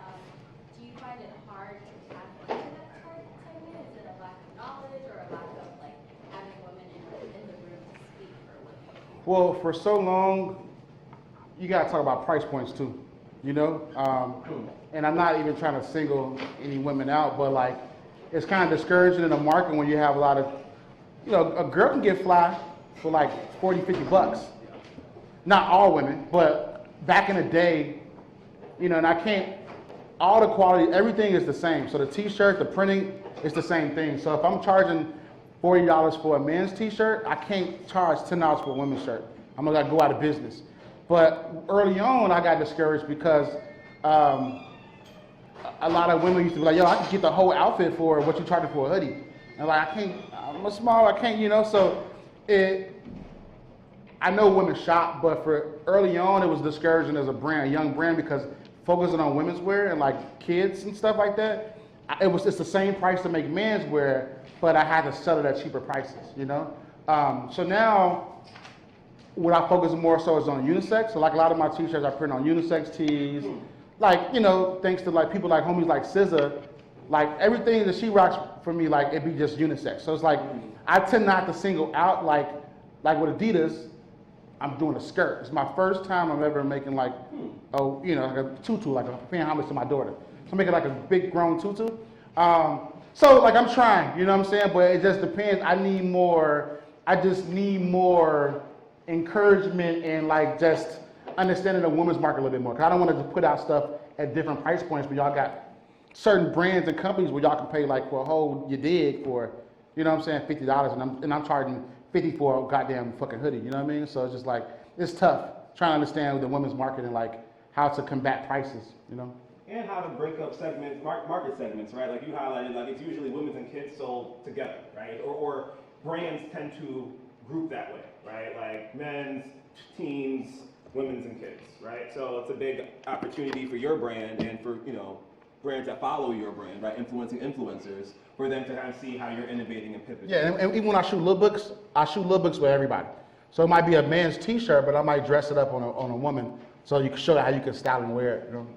do you find it hard to tap into that target segment? Is it a lack of knowledge or a lack of like having women in the room to speak for women? Well, for so long, you gotta talk about price points too, you know? And I'm not even trying to single any women out, but like, it's kind of discouraging in the market when you have a lot of, you know, a girl can get fly for like 40, 50 bucks. Not all women, but back in the day, you know, and I can't, all the quality, everything is the same. So the t-shirt, the printing, it's the same thing. So if I'm charging $40 for a men's t-shirt, I can't charge $10 for a women's shirt. I'm gonna go out of business. But early on, I got discouraged because a lot of women used to be like, yo, I can get the whole outfit for what you charging for a hoodie. And like, I can't, I'm a small, I can't, you know, so I know women shop, but for early on, it was discouraging as a brand, a young brand, because focusing on women's wear and like kids and stuff like that, it's the same price to make men's wear, but I had to sell it at cheaper prices, you know? So now, what I focus more so is on unisex. So like a lot of my t-shirts I print on unisex tees. Like, you know, thanks to like people like homies like SZA, like everything that she rocks for me, like it be just unisex. So it's like, I tend not to single out like with Adidas, I'm doing a skirt. It's my first time I'm ever making like, you know, like a tutu, like paying homage to my daughter. So I'm making like a big grown tutu. So like I'm trying, you know what I'm saying? But it just depends. I just need more encouragement and like just understanding the women's market a little bit more. Cause I don't want to put out stuff at different price points, but y'all got certain brands and companies where y'all can pay like for a whole you dig for, you know what I'm saying, $50, and I'm charging $50 for a goddamn fucking hoodie. You know what I mean? So it's just like it's tough trying to understand the women's market and like how to combat prices. You know. And how to break up segments, market segments, right? Like you highlighted, like it's usually women's and kids sold together, right? Or brands tend to group that way, right? Like men's, teens, women's and kids, right? So it's a big opportunity for your brand and for, you know, brands that follow your brand, right? Influencing influencers, for them to kind of see how you're innovating and pivoting. Yeah, and even when I shoot lookbooks, I shoot lookbooks with everybody. So it might be a man's t-shirt, but I might dress it up on a woman so you can show how you can style and wear it, you know?